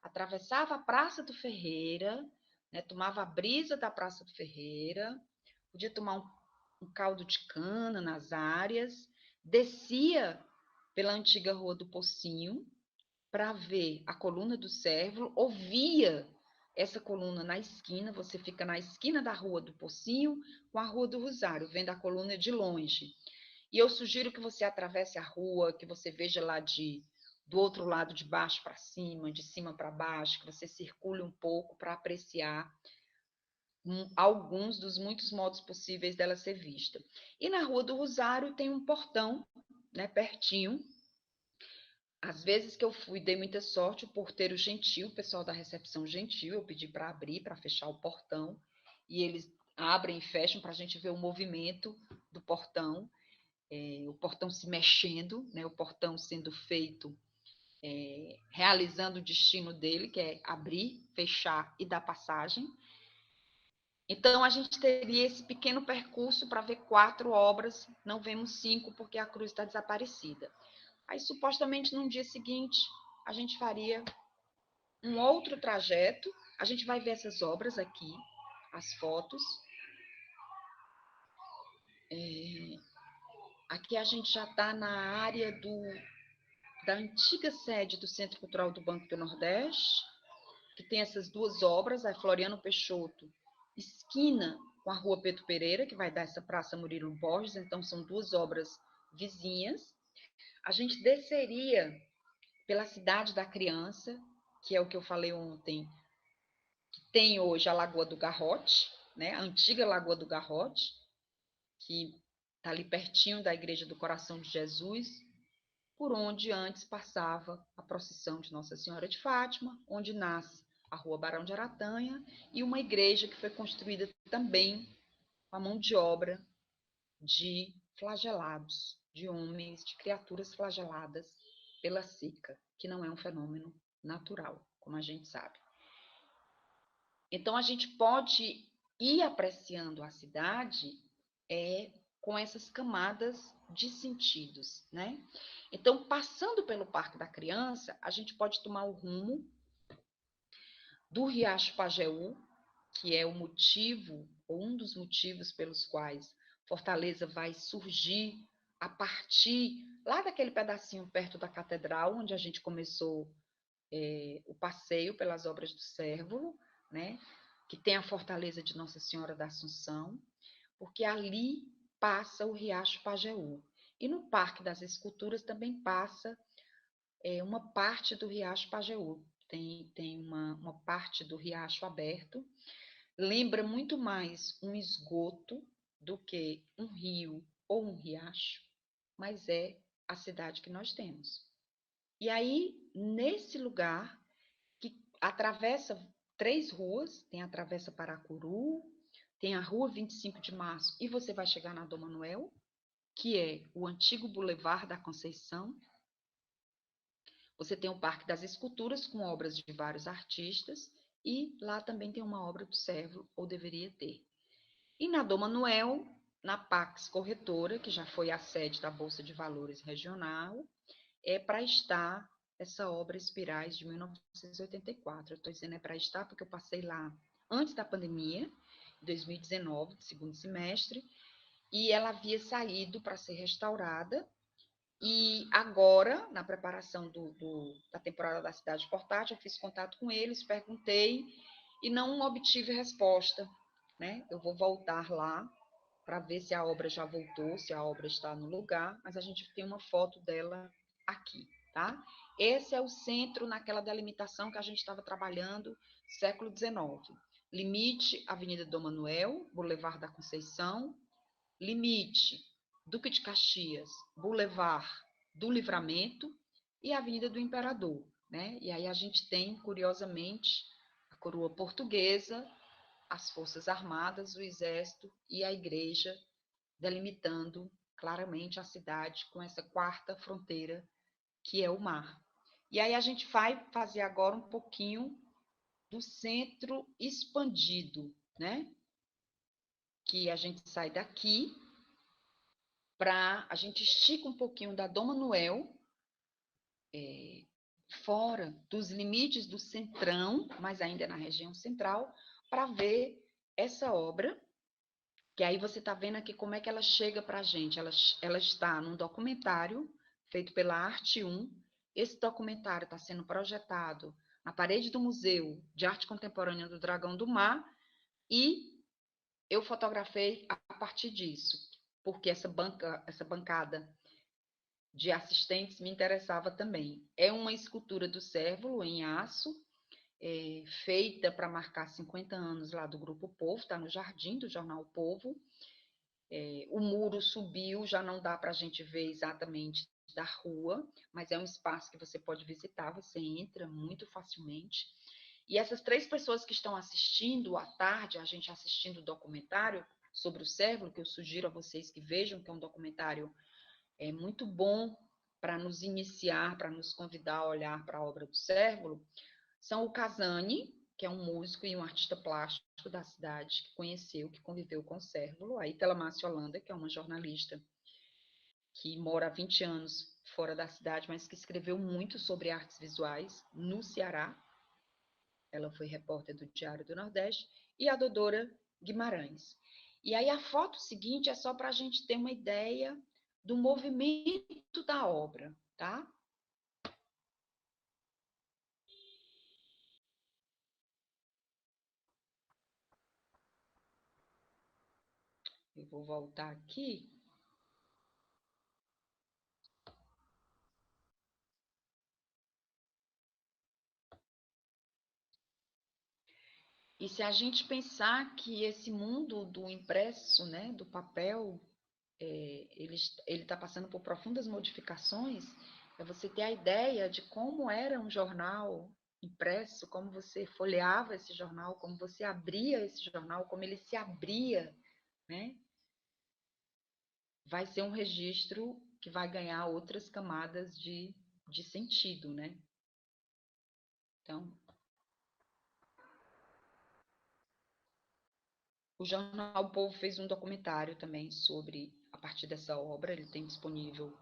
Speaker 1: atravessava a Praça do Ferreira, né, tomava a brisa da Praça do Ferreira, podia tomar um caldo de cana nas áreas, descia pela antiga Rua do Pocinho para ver a coluna do Cérvulo, ouvia essa coluna na esquina, você fica na esquina da Rua do Pocinho com a Rua do Rosário, vendo a coluna de longe. E eu sugiro que você atravesse a rua, que você veja lá do outro lado, de baixo para cima, de cima para baixo, que você circule um pouco para apreciar alguns dos muitos modos possíveis dela ser vista. E na Rua do Rosário tem um portão, né, pertinho. Às vezes que eu fui, dei muita sorte, o porteiro gentil, o pessoal da recepção gentil, eu pedi para abrir, para fechar o portão, e eles abrem e fecham para a gente ver o movimento do portão. O portão se mexendo, né, o portão sendo feito, realizando o destino dele, que é abrir, fechar e dar passagem. Então, a gente teria esse pequeno percurso para ver 4 obras, não vemos 5 porque a cruz está desaparecida. Aí, supostamente, no dia seguinte, a gente faria um outro trajeto, a gente vai ver essas obras aqui, as fotos. Aqui a gente já está na área da antiga sede do Centro Cultural do Banco do Nordeste, que tem essas 2 obras, a Floriano Peixoto, esquina com a Rua Pedro Pereira, que vai dar essa Praça Murilo Borges, então são 2 obras vizinhas. A gente desceria pela Cidade da Criança, que é o que eu falei ontem, que tem hoje a Lagoa do Garrote, né? A antiga Lagoa do Garrote, que está ali pertinho da Igreja do Coração de Jesus, por onde antes passava a procissão de Nossa Senhora de Fátima, onde nasce a Rua Barão de Aratanha, e uma igreja que foi construída também com a mão de obra de flagelados, de homens, de criaturas flageladas pela seca, que não é um fenômeno natural, como a gente sabe. Então, a gente pode ir apreciando a cidade com essas camadas de sentidos, né? Então, passando pelo Parque da Criança, a gente pode tomar o rumo do Riacho Pajeú, que é o motivo, ou um dos motivos pelos quais Fortaleza vai surgir a partir lá daquele pedacinho perto da catedral, onde a gente começou o passeio pelas obras do Cérvulo, né? Que tem a fortaleza de Nossa Senhora da Assunção, porque ali passa o Riacho Pajeú. E no Parque das Esculturas também passa uma parte do Riacho Pajeú. Tem uma parte do riacho aberto. Lembra muito mais um esgoto do que um rio ou um riacho, mas é a cidade que nós temos. E aí, nesse lugar, que atravessa 3 ruas, tem a Travessa Paracuru, tem a Rua 25 de Março, e você vai chegar na Dom Manuel, que é o antigo Boulevard da Conceição. Você tem o Parque das Esculturas, com obras de vários artistas, e lá também tem uma obra do Sérvulo, ou deveria ter. E na Dom Manuel, na Pax Corretora, que já foi a sede da Bolsa de Valores Regional, é para estar essa obra Espirais de 1984. Eu estou dizendo é para estar porque eu passei lá antes da pandemia, 2019, segundo semestre, e ela havia saído para ser restaurada. E agora, na preparação da temporada da Cidade Portátil, eu fiz contato com eles, perguntei e não obtive resposta, né? Eu vou voltar lá para ver se a obra já voltou, se a obra está no lugar, mas a gente tem uma foto dela aqui, tá? Esse é o centro naquela delimitação que a gente estava trabalhando, século XIX. Limite, Avenida Dom Manuel, Boulevard da Conceição. Limite, Duque de Caxias, Boulevard do Livramento e Avenida do Imperador, né? E aí a gente tem, curiosamente, a coroa portuguesa, as Forças Armadas, o Exército e a Igreja, delimitando claramente a cidade com essa quarta fronteira, que é o mar. E aí a gente vai fazer agora um pouquinho do centro expandido, né? Que a gente sai daqui a gente estica um pouquinho da Dom Manuel, fora dos limites do centrão, mas ainda na região central, para ver essa obra, que aí você está vendo aqui como é que ela chega para a gente. Ela está num documentário feito pela Arte 1. Esse documentário está sendo projetado na parede do Museu de Arte Contemporânea do Dragão do Mar, e eu fotografei a partir disso, porque essa bancada de assistentes me interessava também. É uma escultura do Sérvulo em aço, feita para marcar 50 anos lá do Grupo Povo, está no jardim do Jornal Povo. O muro subiu, já não dá para a gente ver exatamente da rua, mas é um espaço que você pode visitar, você entra muito facilmente. E essas 3 pessoas que estão assistindo à tarde, a gente assistindo o documentário sobre o Sérvulo, que eu sugiro a vocês que vejam, que é um documentário muito bom para nos iniciar, para nos convidar a olhar para a obra do Sérvulo, são o Casani, que é um músico e um artista plástico da cidade, que conheceu, que conviveu com o Sérvulo, a Ítala Márcia Holanda, que é uma jornalista que mora há 20 anos fora da cidade, mas que escreveu muito sobre artes visuais no Ceará. Ela foi repórter do Diário do Nordeste, e a Dodora Guimarães. E aí a foto seguinte é só para a gente ter uma ideia do movimento da obra, tá? Eu vou voltar aqui. E se a gente pensar que esse mundo do impresso, né, do papel, ele está passando por profundas modificações, é você ter a ideia de como era um jornal impresso, como você folheava esse jornal, como você abria esse jornal, como ele se abria, né? Vai ser um registro que vai ganhar outras camadas de sentido, né? Então, o Jornal o Povo fez um documentário também sobre, a partir dessa obra, ele tem disponível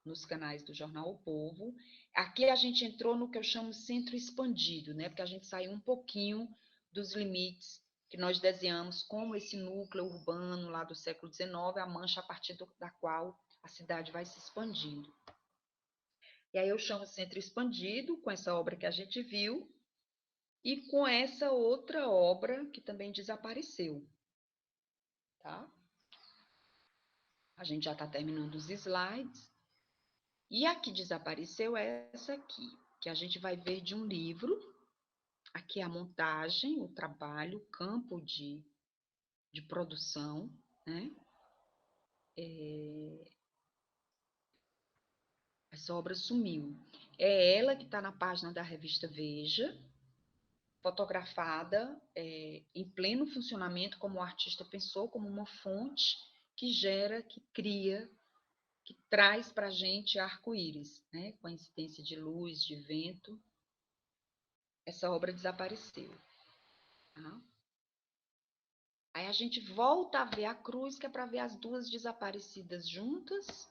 Speaker 1: nos canais do Jornal O Povo. Aqui a gente entrou no que eu chamo centro expandido, né? Porque a gente saiu um pouquinho dos limites que nós desenhamos como esse núcleo urbano lá do século XIX, a mancha a partir da qual a cidade vai se expandindo. E aí eu chamo centro expandido, com essa obra que a gente viu, e com essa outra obra que também desapareceu, tá? A gente já está terminando os slides. E a que desapareceu é essa aqui, que a gente vai ver de um livro. Aqui é a montagem, o trabalho, o campo de produção, né? Essa obra sumiu. É ela que está na página da revista Veja, fotografada em pleno funcionamento, como o artista pensou, como uma fonte que gera, que cria, que traz para a gente arco-íris, né? Com a incidência de luz, de vento. Essa obra desapareceu. Tá? Aí a gente volta a ver a cruz, que é para ver as duas desaparecidas juntas.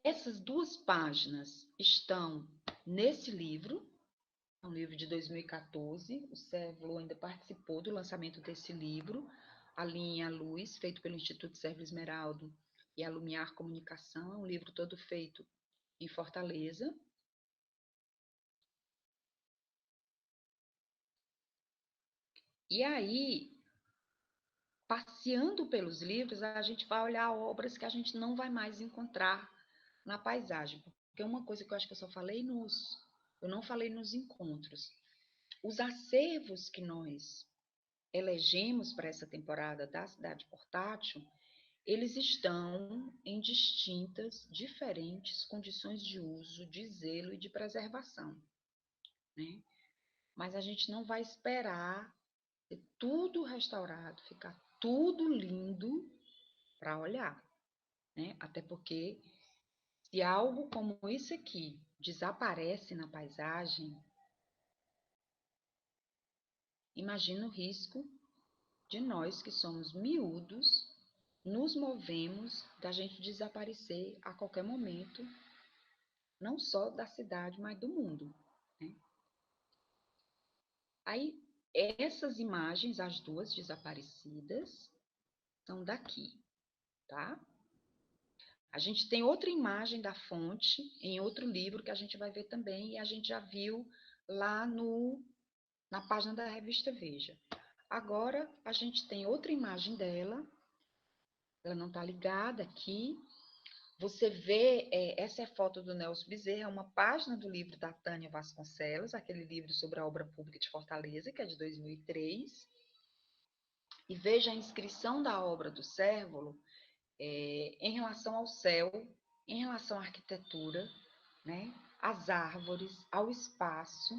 Speaker 1: Essas duas páginas estão nesse livro, é um livro de 2014. O Cérvulo ainda participou do lançamento desse livro, A Linha e a Luz, feito pelo Instituto Cérvulo Esmeraldo e a Lumiar Comunicação. É um livro todo feito em Fortaleza. E aí, passeando pelos livros, a gente vai olhar obras que a gente não vai mais encontrar na paisagem. Porque uma coisa que eu acho que eu não falei nos encontros. Os acervos que nós elegemos para essa temporada da Cidade Portátil, eles estão em distintas, diferentes condições de uso, de zelo e de preservação, né? Mas a gente não vai esperar ter tudo restaurado, ficar tudo lindo para olhar, né? Até porque se algo como isso aqui desaparece na paisagem, imagina o risco de nós que somos miúdos, nos movemos da gente desaparecer a qualquer momento, não só da cidade, mas do mundo, né? Aí, essas imagens, as duas desaparecidas, são daqui, tá? A gente tem outra imagem da fonte em outro livro que a gente vai ver também, e a gente já viu lá na página da revista Veja. Agora, a gente tem outra imagem dela, ela não está ligada aqui. Você vê, essa é a foto do Nelson Bezerra, é uma página do livro da Tânia Vasconcelos, aquele livro sobre a obra pública de Fortaleza, que é de 2003. E veja a inscrição da obra do Cérvulo em relação ao céu, em relação à arquitetura, né? Às árvores, ao espaço.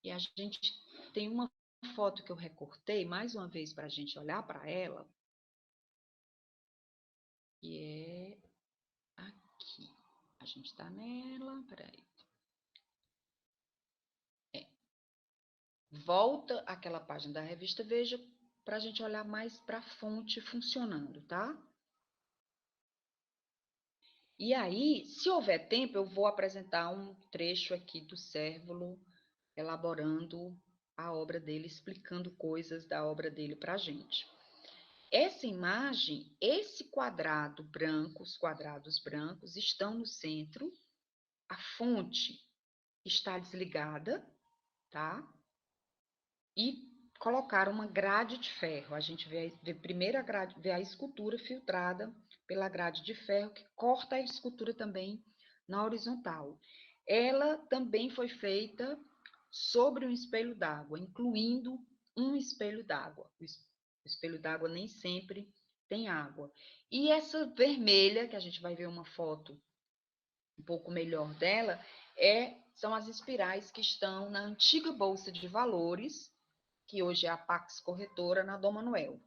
Speaker 1: E a gente tem uma foto que eu recortei, mais uma vez, para a gente olhar para ela, que é aqui. A gente está nela, peraí. Volta àquela página da revista Veja para a gente olhar mais para a fonte funcionando, tá? E aí, se houver tempo, eu vou apresentar um trecho aqui do Cérvulo, elaborando a obra dele, explicando coisas da obra dele para a gente. Essa imagem, esse quadrado branco, os quadrados brancos estão no centro, a fonte está desligada, tá? E colocar uma grade de ferro. A gente vê primeiro vê a escultura filtrada pela grade de ferro, que corta a escultura também na horizontal. Ela também foi feita sobre um espelho d'água, incluindo um espelho d'água. O espelho d'água nem sempre tem água. E essa vermelha, que a gente vai ver uma foto um pouco melhor dela, são as espirais que estão na antiga Bolsa de Valores, que hoje é a Pax Corretora, na Dom Manuel.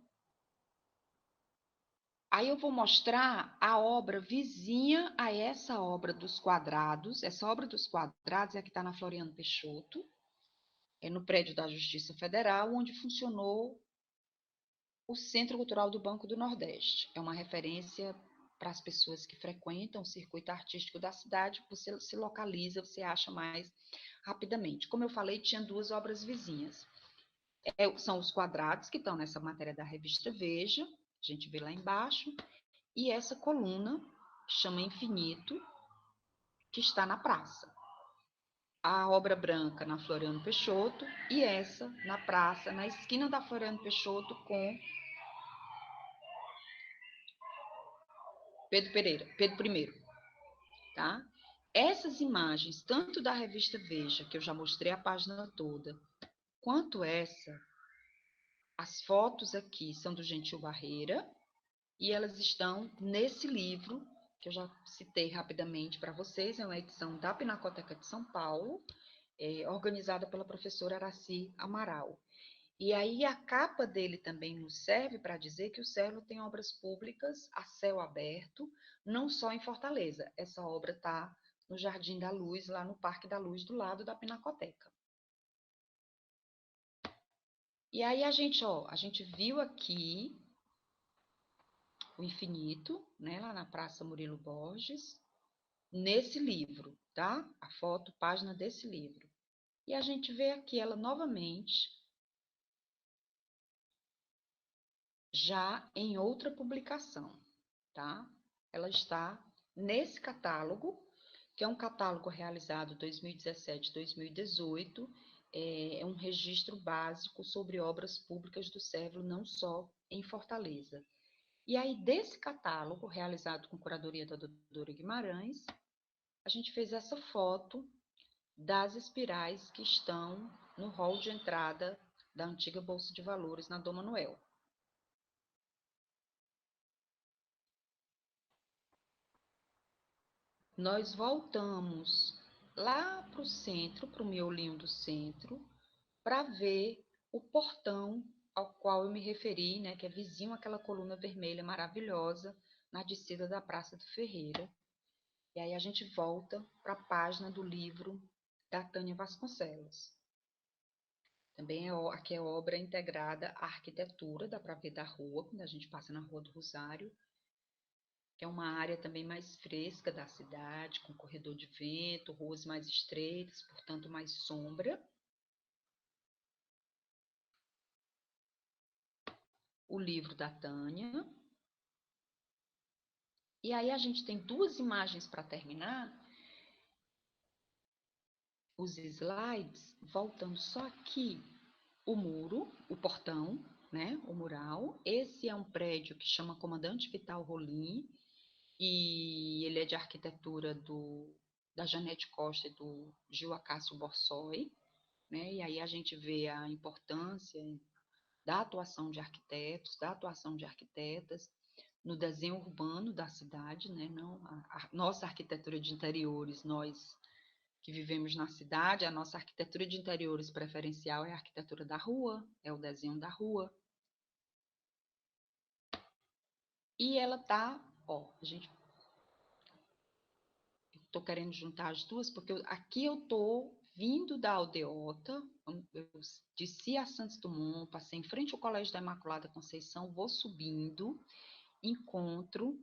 Speaker 1: Aí eu vou mostrar a obra vizinha a essa obra dos quadrados. Essa obra dos quadrados é a que está na Floriano Peixoto, é no prédio da Justiça Federal, onde funcionou o Centro Cultural do Banco do Nordeste. É uma referência para as pessoas que frequentam o circuito artístico da cidade. Você se localiza, você acha mais rapidamente. Como eu falei, tinha duas obras vizinhas. São os quadrados que estão nessa matéria da revista Veja, a gente vê lá embaixo, e essa coluna, que chama Infinito, que está na praça. A obra branca na Floriano Peixoto e essa na praça, na esquina da Floriano Peixoto com Pedro I, tá? Essas imagens, tanto da revista Veja, que eu já mostrei a página toda, quanto essa. As fotos aqui são do Gentil Barreira e elas estão nesse livro, que eu já citei rapidamente para vocês, é uma edição da Pinacoteca de São Paulo, organizada pela professora Araci Amaral. E aí a capa dele também nos serve para dizer que o Cérvulo tem obras públicas a céu aberto, não só em Fortaleza. Essa obra está no Jardim da Luz, lá no Parque da Luz, do lado da Pinacoteca. E aí a gente viu aqui o infinito, né, lá na Praça Murilo Borges, nesse livro, tá? A foto, página desse livro. E a gente vê aqui ela novamente, já em outra publicação, tá? Ela está nesse catálogo, que é um catálogo realizado 2017-2018, é um registro básico sobre obras públicas do Cérvulo, não só em Fortaleza. E aí, desse catálogo, realizado com curadoria da doutora Guimarães, a gente fez essa foto das espirais que estão no hall de entrada da antiga Bolsa de Valores na Dom Manuel. Nós voltamos lá para o centro, para o miolinho do centro, para ver o portão ao qual eu me referi, né, que é vizinho àquela coluna vermelha maravilhosa na descida da Praça do Ferreira. E aí a gente volta para a página do livro da Tânia Vasconcelos. Também aqui é obra integrada à arquitetura, dá para ver da rua, quando a gente passa na Rua do Rosário, que é uma área também mais fresca da cidade, com corredor de vento, ruas mais estreitas, portanto mais sombra. O livro da Tânia. E aí a gente tem duas imagens para terminar. Os slides, voltando só aqui, o muro, o portão, né, o mural. Esse é um prédio que chama Comandante Vital Rolim, e ele é de arquitetura da Janete Costa e do Gil Acácio Borsoi, né? E aí a gente vê a importância da atuação de arquitetos, da atuação de arquitetas no desenho urbano da cidade, né? Não, a nossa arquitetura de interiores, nós que vivemos na cidade, a nossa arquitetura de interiores preferencial é a arquitetura da rua, é o desenho da rua. E ela tá, ó, a gente, estou querendo juntar as duas, porque aqui eu tô vindo da Aldeota, eu desci a Santos Dumont, passei em frente ao Colégio da Imaculada Conceição, vou subindo, encontro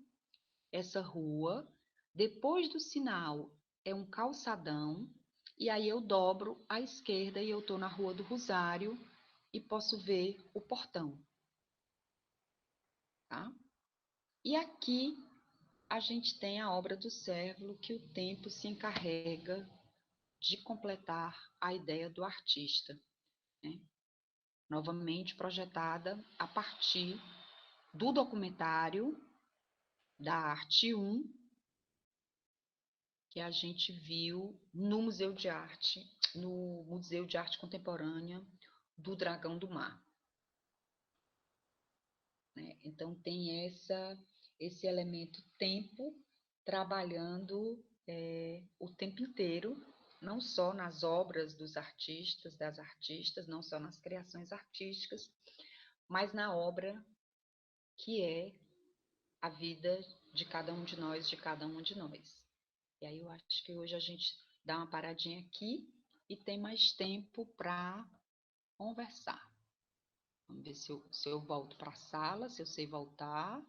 Speaker 1: essa rua, depois do sinal é um calçadão, e aí eu dobro à esquerda e eu estou na Rua do Rosário e posso ver o portão. Tá? E aqui a gente tem a obra do Cérvulo, que o tempo se encarrega de completar a ideia do artista, né? Novamente projetada a partir do documentário da Arte 1, que a gente viu no Museu de Arte, no Museu de Arte Contemporânea do Dragão do Mar, né? Então tem esse elemento tempo trabalhando o tempo inteiro, não só nas obras dos artistas, das artistas, não só nas criações artísticas, mas na obra que é a vida de cada um de nós, de cada um de nós. E aí eu acho que hoje a gente dá uma paradinha aqui e tem mais tempo para conversar. Vamos ver se eu volto para a sala, se eu sei voltar.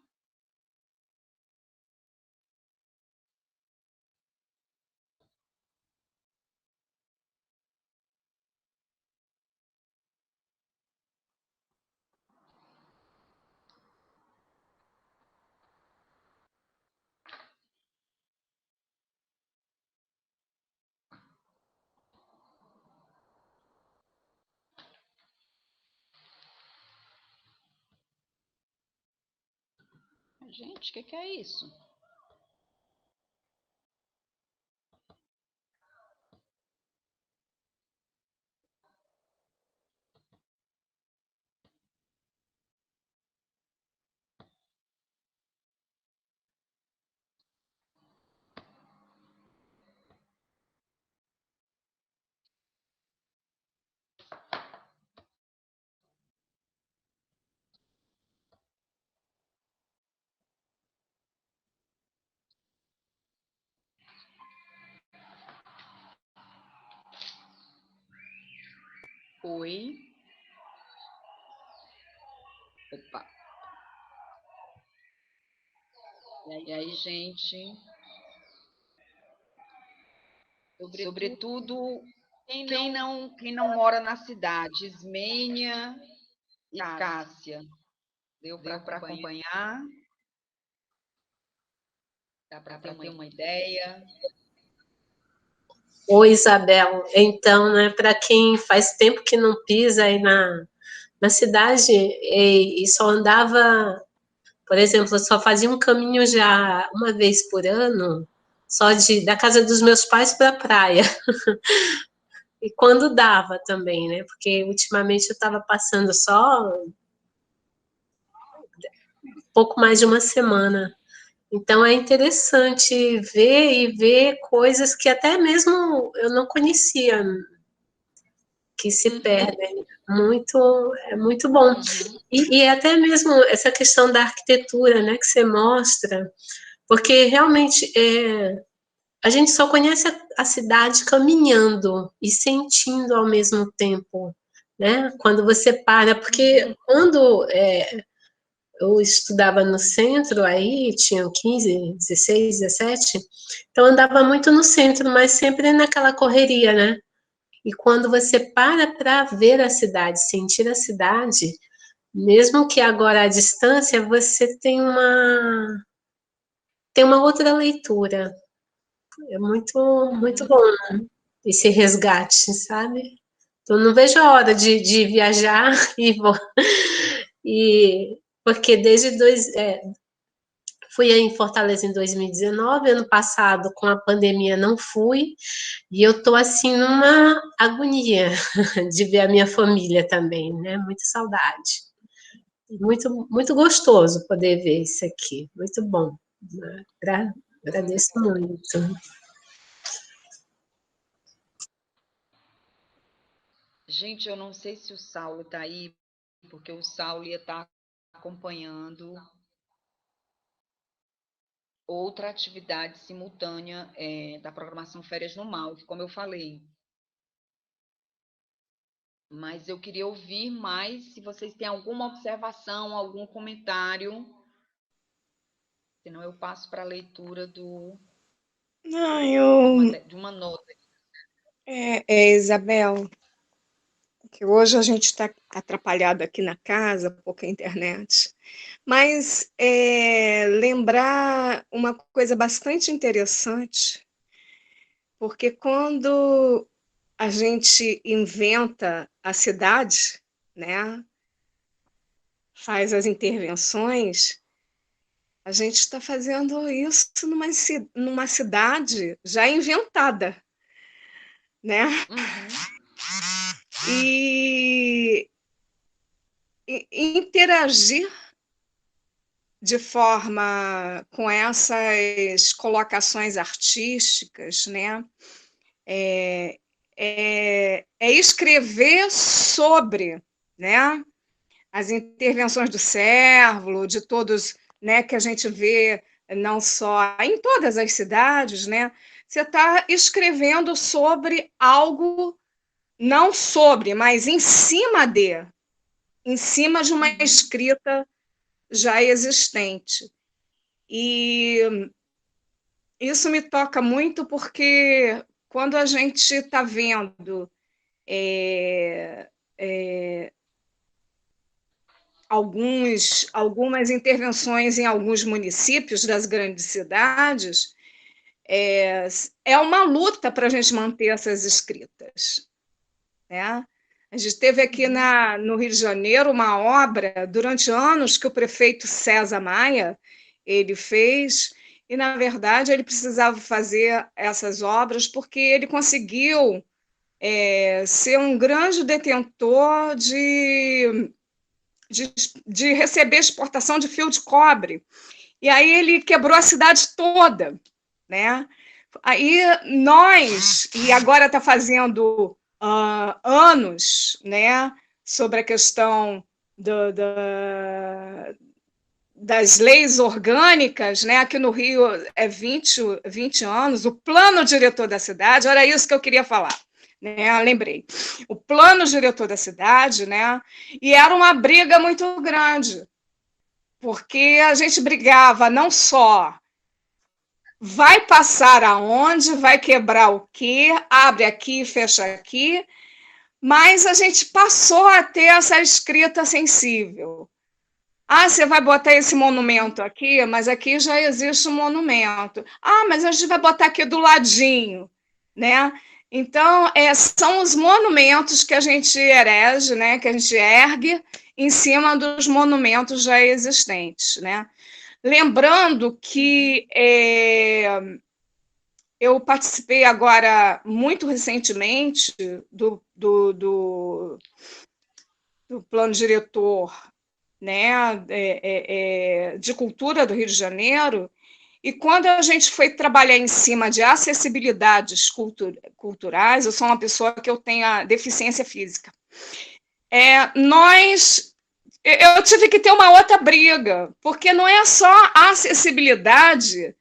Speaker 1: Gente, o que é isso? Oi. Opa. E aí, gente? Sobretudo, quem não mora na cidade, Ismênia e Cássia. Deu para acompanhar? Dá para ter uma ideia?
Speaker 3: Oi, Isabel. Então, né, para quem faz tempo que não pisa aí na cidade e só andava, por exemplo, só fazia um caminho já uma vez por ano, só da casa dos meus pais para a praia. E quando dava também, né? Porque ultimamente eu estava passando só pouco mais de uma semana. Então é interessante ver coisas que até mesmo eu não conhecia, que se perdem. É muito bom. E até mesmo essa questão da arquitetura, né, que você mostra, porque realmente a gente só conhece a cidade caminhando e sentindo ao mesmo tempo, né? Quando você para, porque quando eu estudava no centro, aí tinha 15, 16, 17, então eu andava muito no centro, mas sempre naquela correria, né? E quando você para ver a cidade, sentir a cidade, mesmo que agora à distância, você tem uma outra leitura. É muito bom, né? Esse resgate, sabe? Então, não vejo a hora de viajar porque fui em Fortaleza em 2019, ano passado com a pandemia não fui, e eu tô assim numa agonia de ver a minha família também, né? Muita saudade. Muito gostoso poder ver isso aqui, muito bom. Né? Agradeço muito.
Speaker 1: Gente, eu não sei se o Saulo está aí, porque o Saulo ia estar acompanhando outra atividade simultânea da programação Férias no Mal, como eu falei. Mas eu queria ouvir mais, se vocês têm alguma observação, algum comentário. Senão eu passo para a leitura de uma nota.
Speaker 4: Isabel, que hoje a gente está atrapalhado aqui na casa, pouca internet, mas lembrar uma coisa bastante interessante, porque quando a gente inventa a cidade, né, faz as intervenções, a gente está fazendo isso numa cidade já inventada, né? E interagir de forma com essas colocações artísticas, né? Escrever sobre, né? As intervenções do Cérvulo, de todos, né? Que a gente vê não só em todas as cidades, né? Você está escrevendo sobre algo, não sobre, mas em cima de uma escrita já existente. E isso me toca muito porque quando a gente está vendo algumas intervenções em alguns municípios das grandes cidades, é uma luta para a gente manter essas escritas, né? A gente teve aqui no Rio de Janeiro uma obra, durante anos, que o prefeito César Maia ele fez, e, na verdade, ele precisava fazer essas obras porque ele conseguiu ser um grande detentor de receber exportação de fio de cobre. E aí ele quebrou a cidade toda, né? Aí nós, e agora está fazendo anos, né, sobre a questão das leis orgânicas, né? Aqui no Rio é 20 anos, o plano diretor da cidade, era isso que eu queria falar, né? Lembrei. O plano diretor da cidade, né? E era uma briga muito grande, porque a gente brigava não só vai passar aonde, vai quebrar o quê, abre aqui, fecha aqui, mas a gente passou a ter essa escrita sensível. Ah, você vai botar esse monumento aqui, mas aqui já existe um monumento. Ah, mas a gente vai botar aqui do ladinho, né? Então, são os monumentos que a gente erege, né? Que a gente ergue em cima dos monumentos já existentes, né? Lembrando que eu participei agora, muito recentemente, do plano diretor, né, de cultura do Rio de Janeiro, e quando a gente foi trabalhar em cima de acessibilidades culturais, eu sou uma pessoa que eu tenho a deficiência física, eu tive que ter uma outra briga, porque não é só a acessibilidade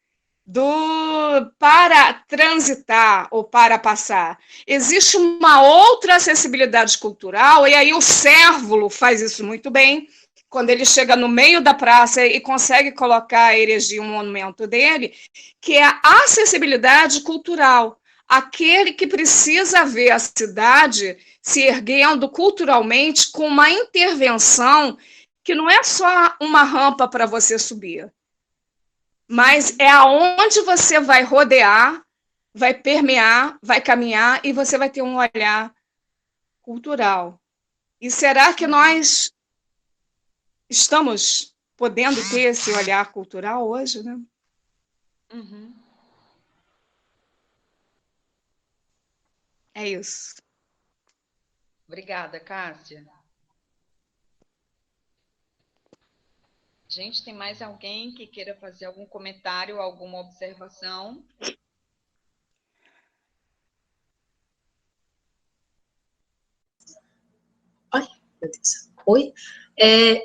Speaker 4: para transitar ou para passar. Existe uma outra acessibilidade cultural, e aí o Cérvulo faz isso muito bem, quando ele chega no meio da praça e consegue colocar, erigir um monumento dele, que é a acessibilidade cultural. Aquele que precisa ver a cidade se erguendo culturalmente com uma intervenção que não é só uma rampa para você subir, mas é aonde você vai rodear, vai permear, vai caminhar e você vai ter um olhar cultural. E será que nós estamos podendo ter esse olhar cultural hoje, né?
Speaker 1: Uhum.
Speaker 4: É isso.
Speaker 1: Obrigada, Cássia. Gente, tem mais alguém que queira fazer algum comentário, alguma observação?
Speaker 3: Ai, meu Deus. Oi?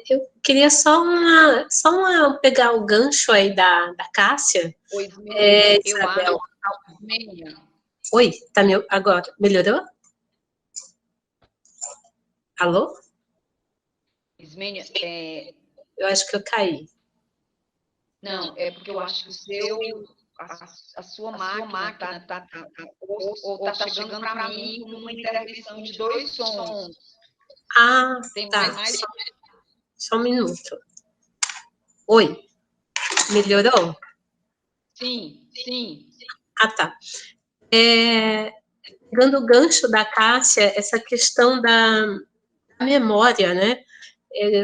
Speaker 3: Eu queria pegar o gancho aí da Cássia.
Speaker 1: Oi, Ismênia, eu
Speaker 3: Isabel.
Speaker 1: acho, Ismênia,
Speaker 3: Oi, tá agora? Melhorou? Alô?
Speaker 1: Ismênia,
Speaker 3: Eu acho que eu caí.
Speaker 1: não, é porque eu acho que a sua máquina está chegando para mim com uma intervenção de dois sons.
Speaker 3: Ah,
Speaker 1: Tem
Speaker 3: tá.
Speaker 1: mais...
Speaker 3: Só um minuto. Oi, melhorou?
Speaker 1: Sim, sim.
Speaker 3: Ah, tá. Pegando o gancho da Cássia, essa questão da memória, né?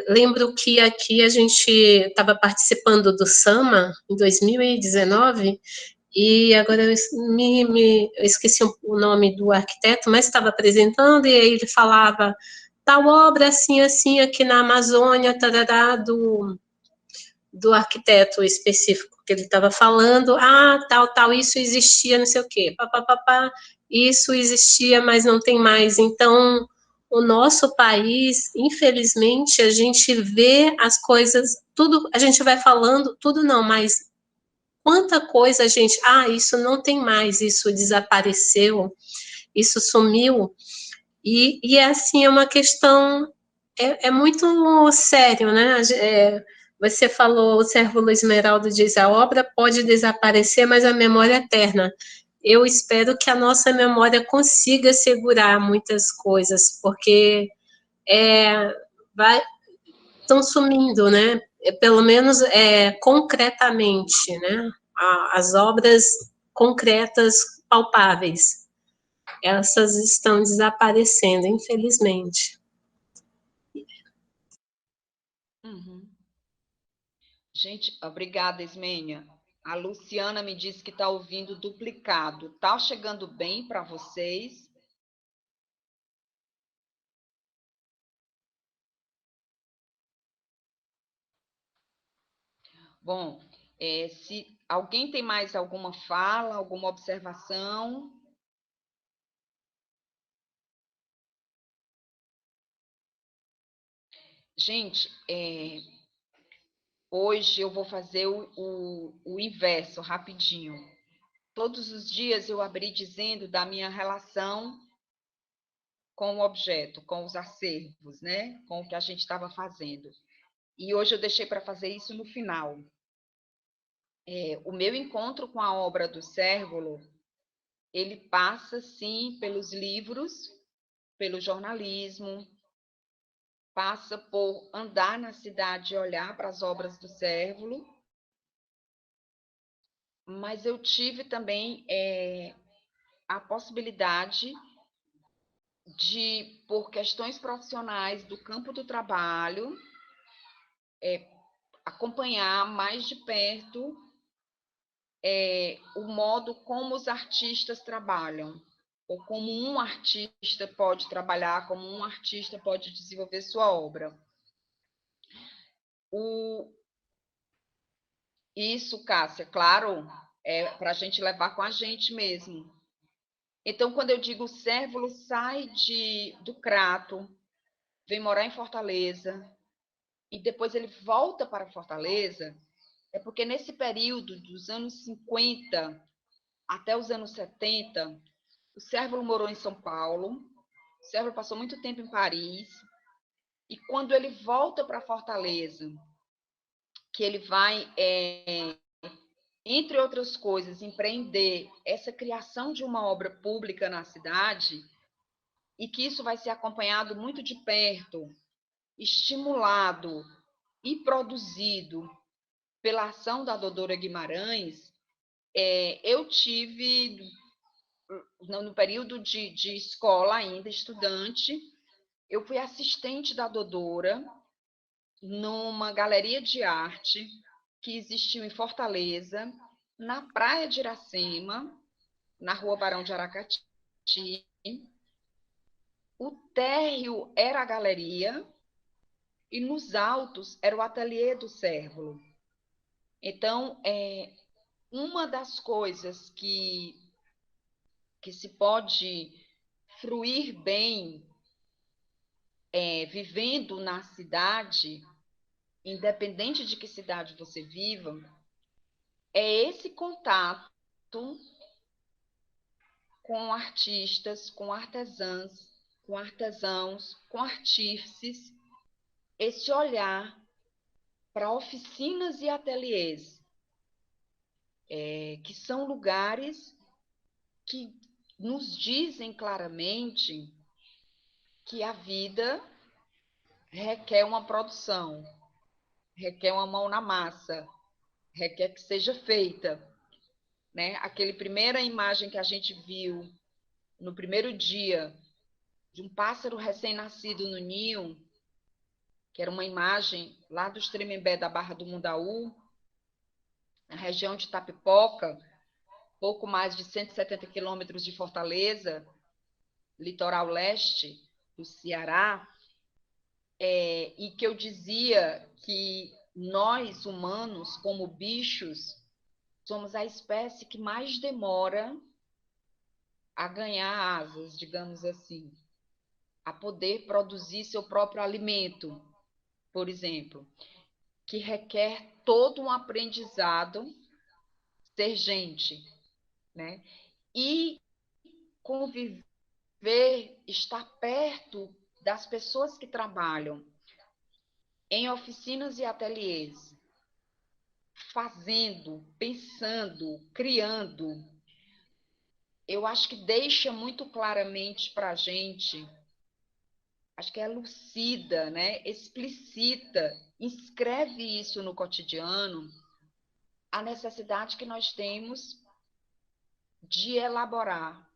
Speaker 3: Lembro que aqui a gente estava participando do SAMA em 2019 e agora eu esqueci o nome do arquiteto, mas estava apresentando e aí ele falava tal obra assim, assim, aqui na Amazônia, tarará, do arquiteto específico que ele estava falando, tal, isso existia, não sei o quê, papapá, isso existia, mas não tem mais. Então, o nosso país, infelizmente, a gente vê as coisas, tudo, a gente vai falando, tudo não, mas quanta coisa a gente, isso não tem mais, isso desapareceu, isso sumiu, e assim, é uma questão, é muito sério, né? Você falou, o Cérvulo Esmeralda diz, a obra pode desaparecer, mas a memória é eterna. Eu espero que a nossa memória consiga segurar muitas coisas, porque estão sumindo, né? Pelo menos concretamente, né? As obras concretas, palpáveis, essas estão desaparecendo, infelizmente.
Speaker 1: Uhum. Gente, obrigada, Ismênia. A Luciana me disse que está ouvindo duplicado. Está chegando bem para vocês? Bom, se alguém tem mais alguma fala, alguma observação? Gente, hoje eu vou fazer o inverso, rapidinho. Todos os dias eu abri dizendo da minha relação com o objeto, com os acervos, né? Com o que a gente estava fazendo. E hoje eu deixei para fazer isso no final. O meu encontro com a obra do Cérvulo, ele passa, sim, pelos livros, pelo jornalismo, passa por andar na cidade e olhar para as obras do Cérvulo, mas eu tive também a possibilidade de, por questões profissionais do campo do trabalho, acompanhar mais de perto o modo como os artistas trabalham, ou como um artista pode trabalhar, como um artista pode desenvolver sua obra. Isso, Cássia, claro, é para a gente levar com a gente mesmo. Então, quando eu digo o Cérvulo sai do Crato, vem morar em Fortaleza, e depois ele volta para Fortaleza, é porque nesse período dos anos 50 até os anos 70, o Cérvulo morou em São Paulo, o Cérvulo passou muito tempo em Paris, e quando ele volta para Fortaleza, que ele vai, entre outras coisas, empreender essa criação de uma obra pública na cidade, e que isso vai ser acompanhado muito de perto, estimulado e produzido pela ação da Dodora Guimarães, eu tive, no período de escola ainda, estudante, eu fui assistente da Dodora numa galeria de arte que existiu em Fortaleza, na Praia de Iracema, na Rua Barão de Aracati. O térreo era a galeria e nos altos era o ateliê do Cérvulo. Então, uma das coisas que se pode fruir bem vivendo na cidade, independente de que cidade você viva, é esse contato com artistas, com artesãs, com artesãos, com artífices, esse olhar para oficinas e ateliês, que são lugares que nos dizem claramente que a vida requer uma produção, requer uma mão na massa, requer que seja feita, né? Aquela primeira imagem que a gente viu no primeiro dia de um pássaro recém-nascido no ninho, que era uma imagem lá do Tremembé da Barra do Mundaú, na região de Tapipoca, pouco mais de 170 quilômetros de Fortaleza, litoral leste do Ceará, e que eu dizia que nós, humanos, como bichos, somos a espécie que mais demora a ganhar asas, digamos assim, a poder produzir seu próprio alimento, por exemplo, que requer todo um aprendizado ser gente, né? E conviver, estar perto das pessoas que trabalham em oficinas e ateliês, fazendo, pensando, criando, eu acho que deixa muito claramente para a gente, acho que é lucida, né? Explicita, inscreve isso no cotidiano, a necessidade que nós temos de elaborar,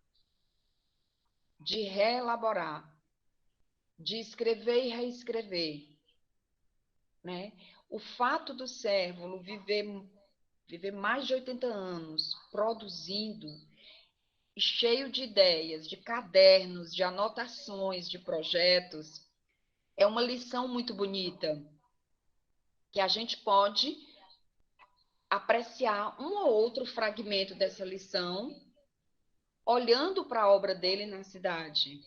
Speaker 1: de reelaborar, de escrever e reescrever, né? O fato do Cérvulo viver mais de 80 anos produzindo, cheio de ideias, de cadernos, de anotações, de projetos, é uma lição muito bonita, que a gente pode apreciar um ou outro fragmento dessa lição, olhando para a obra dele na cidade.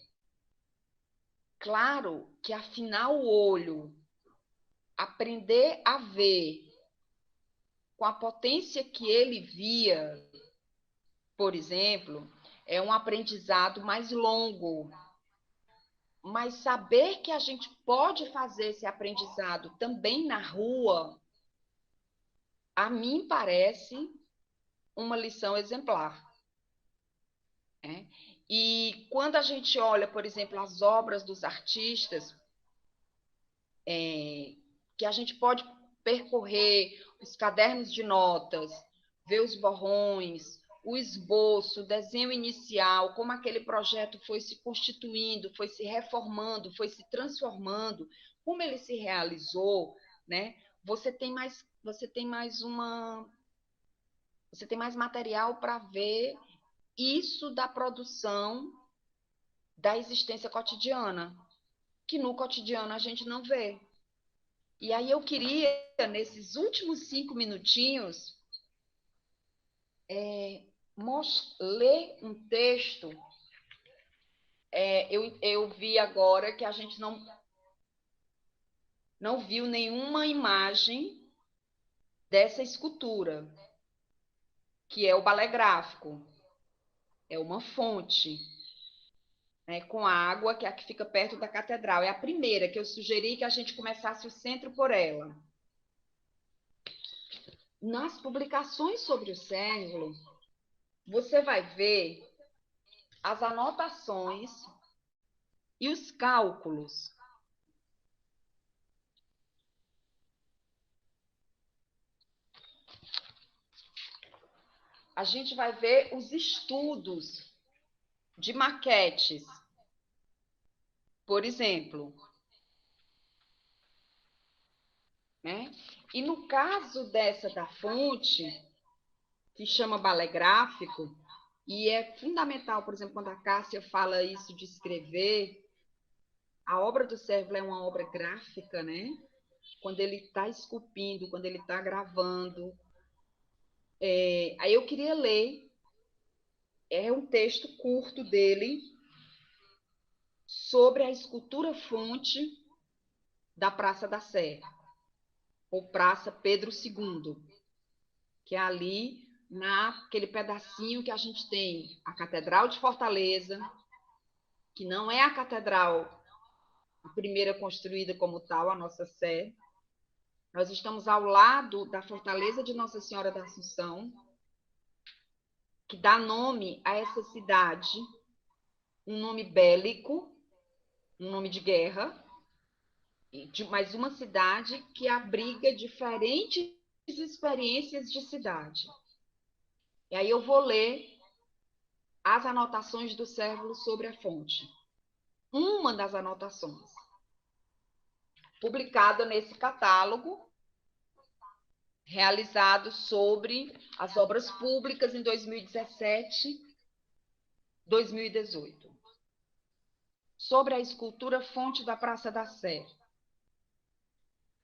Speaker 1: Claro que afinar o olho, aprender a ver com a potência que ele via, por exemplo, é um aprendizado mais longo, mas saber que a gente pode fazer esse aprendizado também na rua, a mim parece uma lição exemplar, né? E quando a gente olha, por exemplo, as obras dos artistas, que a gente pode percorrer os cadernos de notas, ver os borrões, o esboço, o desenho inicial, como aquele projeto foi se constituindo, foi se reformando, foi se transformando, como ele se realizou, né? Você tem mais material para ver isso da produção da existência cotidiana, que no cotidiano a gente não vê. E aí eu queria, nesses últimos 5 minutinhos, ler um texto. Eu vi agora que a gente não viu nenhuma imagem dessa escultura, que é o balé gráfico. É uma fonte, né, com água, que é a que fica perto da catedral. É a primeira que eu sugeri que a gente começasse o centro por ela. Nas publicações sobre o Cérvulo, você vai ver as anotações e os cálculos. A gente vai ver os estudos de maquetes, por exemplo, né? E no caso dessa da fonte, que chama balé gráfico, e é fundamental, por exemplo, quando a Cássia fala isso de escrever, a obra do Cérvulo é uma obra gráfica, né? Quando ele está esculpindo, quando ele está gravando. Aí eu queria ler, é um texto curto dele, sobre a escultura fonte da Praça da Sé, ou Praça Pedro II, que é ali naquele pedacinho que a gente tem a Catedral de Fortaleza, que não é a catedral a primeira construída como tal, a nossa Sé. Nós estamos ao lado da Fortaleza de Nossa Senhora da Assunção, que dá nome a essa cidade, um nome bélico, um nome de guerra, mas uma cidade que abriga diferentes experiências de cidade. E aí eu vou ler as anotações do Cérvulo sobre a fonte. Uma das anotações, publicada nesse catálogo, realizado sobre as obras públicas em 2017, 2018. Sobre a escultura Fonte da Praça da Sé.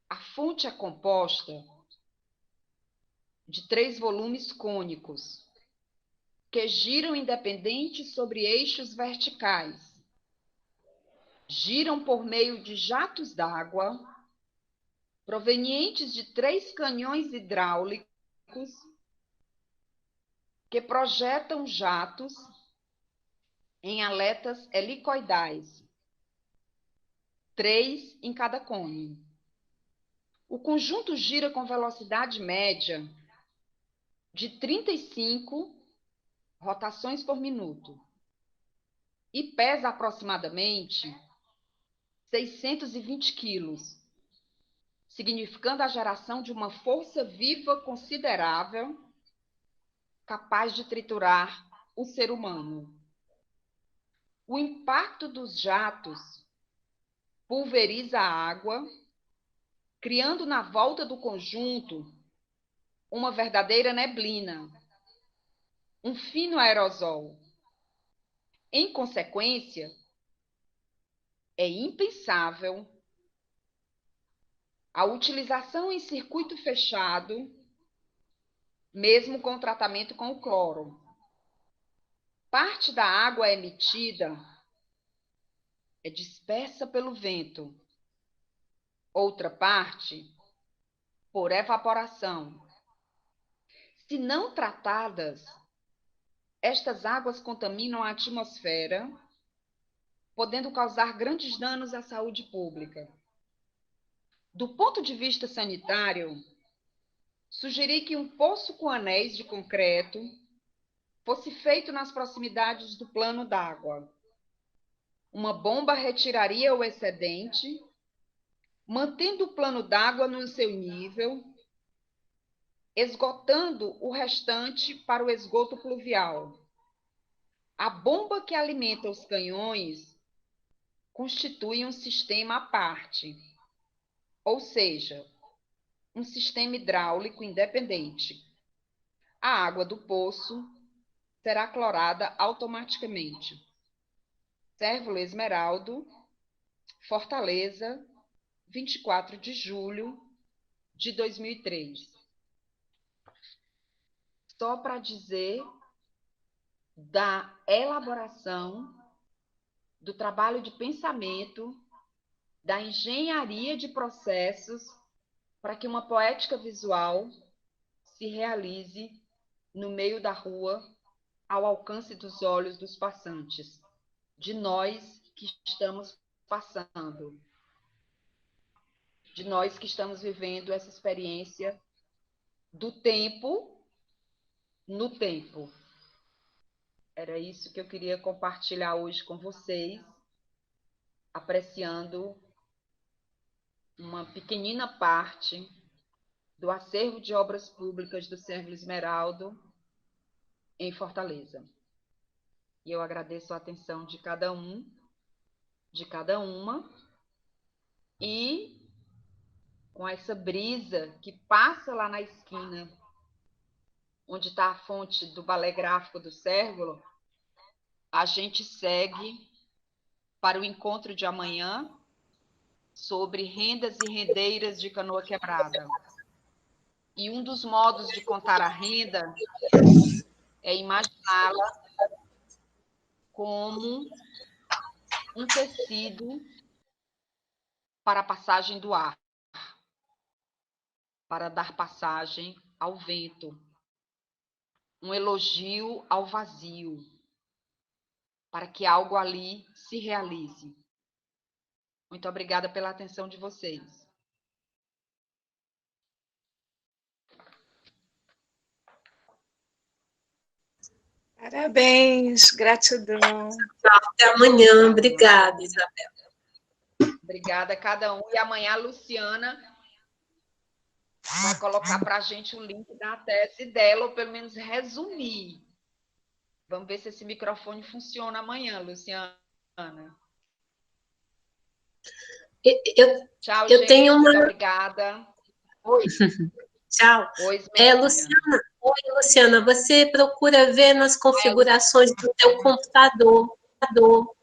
Speaker 1: A fonte é composta de 3 volumes cônicos, que giram independentes sobre eixos verticais. Giram por meio de jatos d'água, provenientes de 3 canhões hidráulicos, que projetam jatos em aletas helicoidais, 3 em cada cone. O conjunto gira com velocidade média de 35 rotações por minuto e pesa aproximadamente 620 quilos, significando a geração de uma força viva considerável capaz de triturar o ser humano. O impacto dos jatos pulveriza a água, criando na volta do conjunto uma verdadeira neblina, um fino aerosol. Em consequência, é impensável a utilização em circuito fechado, mesmo com o tratamento com o cloro. Parte da água emitida é dispersa pelo vento, outra parte por evaporação. Se não tratadas, estas águas contaminam a atmosfera, podendo causar grandes danos à saúde pública. Do ponto de vista sanitário, sugeri que um poço com anéis de concreto fosse feito nas proximidades do plano d'água. Uma bomba retiraria o excedente, mantendo o plano d'água no seu nível, esgotando o restante para o esgoto pluvial. A bomba que alimenta os canhões constitui um sistema à parte, ou seja, um sistema hidráulico independente. A água do poço será clorada automaticamente. Cérvulo Esmeraldo, Fortaleza, 24 de julho de 2003. Só para dizer da elaboração, do trabalho de pensamento, da engenharia de processos para que uma poética visual se realize no meio da rua, ao alcance dos olhos dos passantes, de nós que estamos passando, de nós que estamos vivendo essa experiência do tempo no tempo. Era isso que eu queria compartilhar hoje com vocês, apreciando uma pequenina parte do acervo de obras públicas do Cérvulo Esmeraldo em Fortaleza. E eu agradeço a atenção de cada um, de cada uma, e com essa brisa que passa lá na esquina, onde está a fonte do balé gráfico do Cérvulo, a gente segue para o encontro de amanhã sobre rendas e rendeiras de canoa quebrada. E um dos modos de contar a renda é imaginá-la como um tecido para a passagem do ar, para dar passagem ao vento, um elogio ao vazio, para que algo ali se realize. Muito obrigada pela atenção de vocês.
Speaker 4: Parabéns, gratidão.
Speaker 3: Até amanhã. Obrigada, Isabel.
Speaker 1: Obrigada a cada um. E amanhã a Luciana vai colocar para a gente o link da tese dela, ou pelo menos resumir. Vamos ver se esse microfone funciona amanhã, Luciana. Tchau,
Speaker 3: eu
Speaker 1: gente.
Speaker 3: tenho uma...
Speaker 1: Muito obrigada. Oi.
Speaker 3: Tchau.
Speaker 1: Oi,
Speaker 3: Luciana, você procura ver nas configurações do teu computador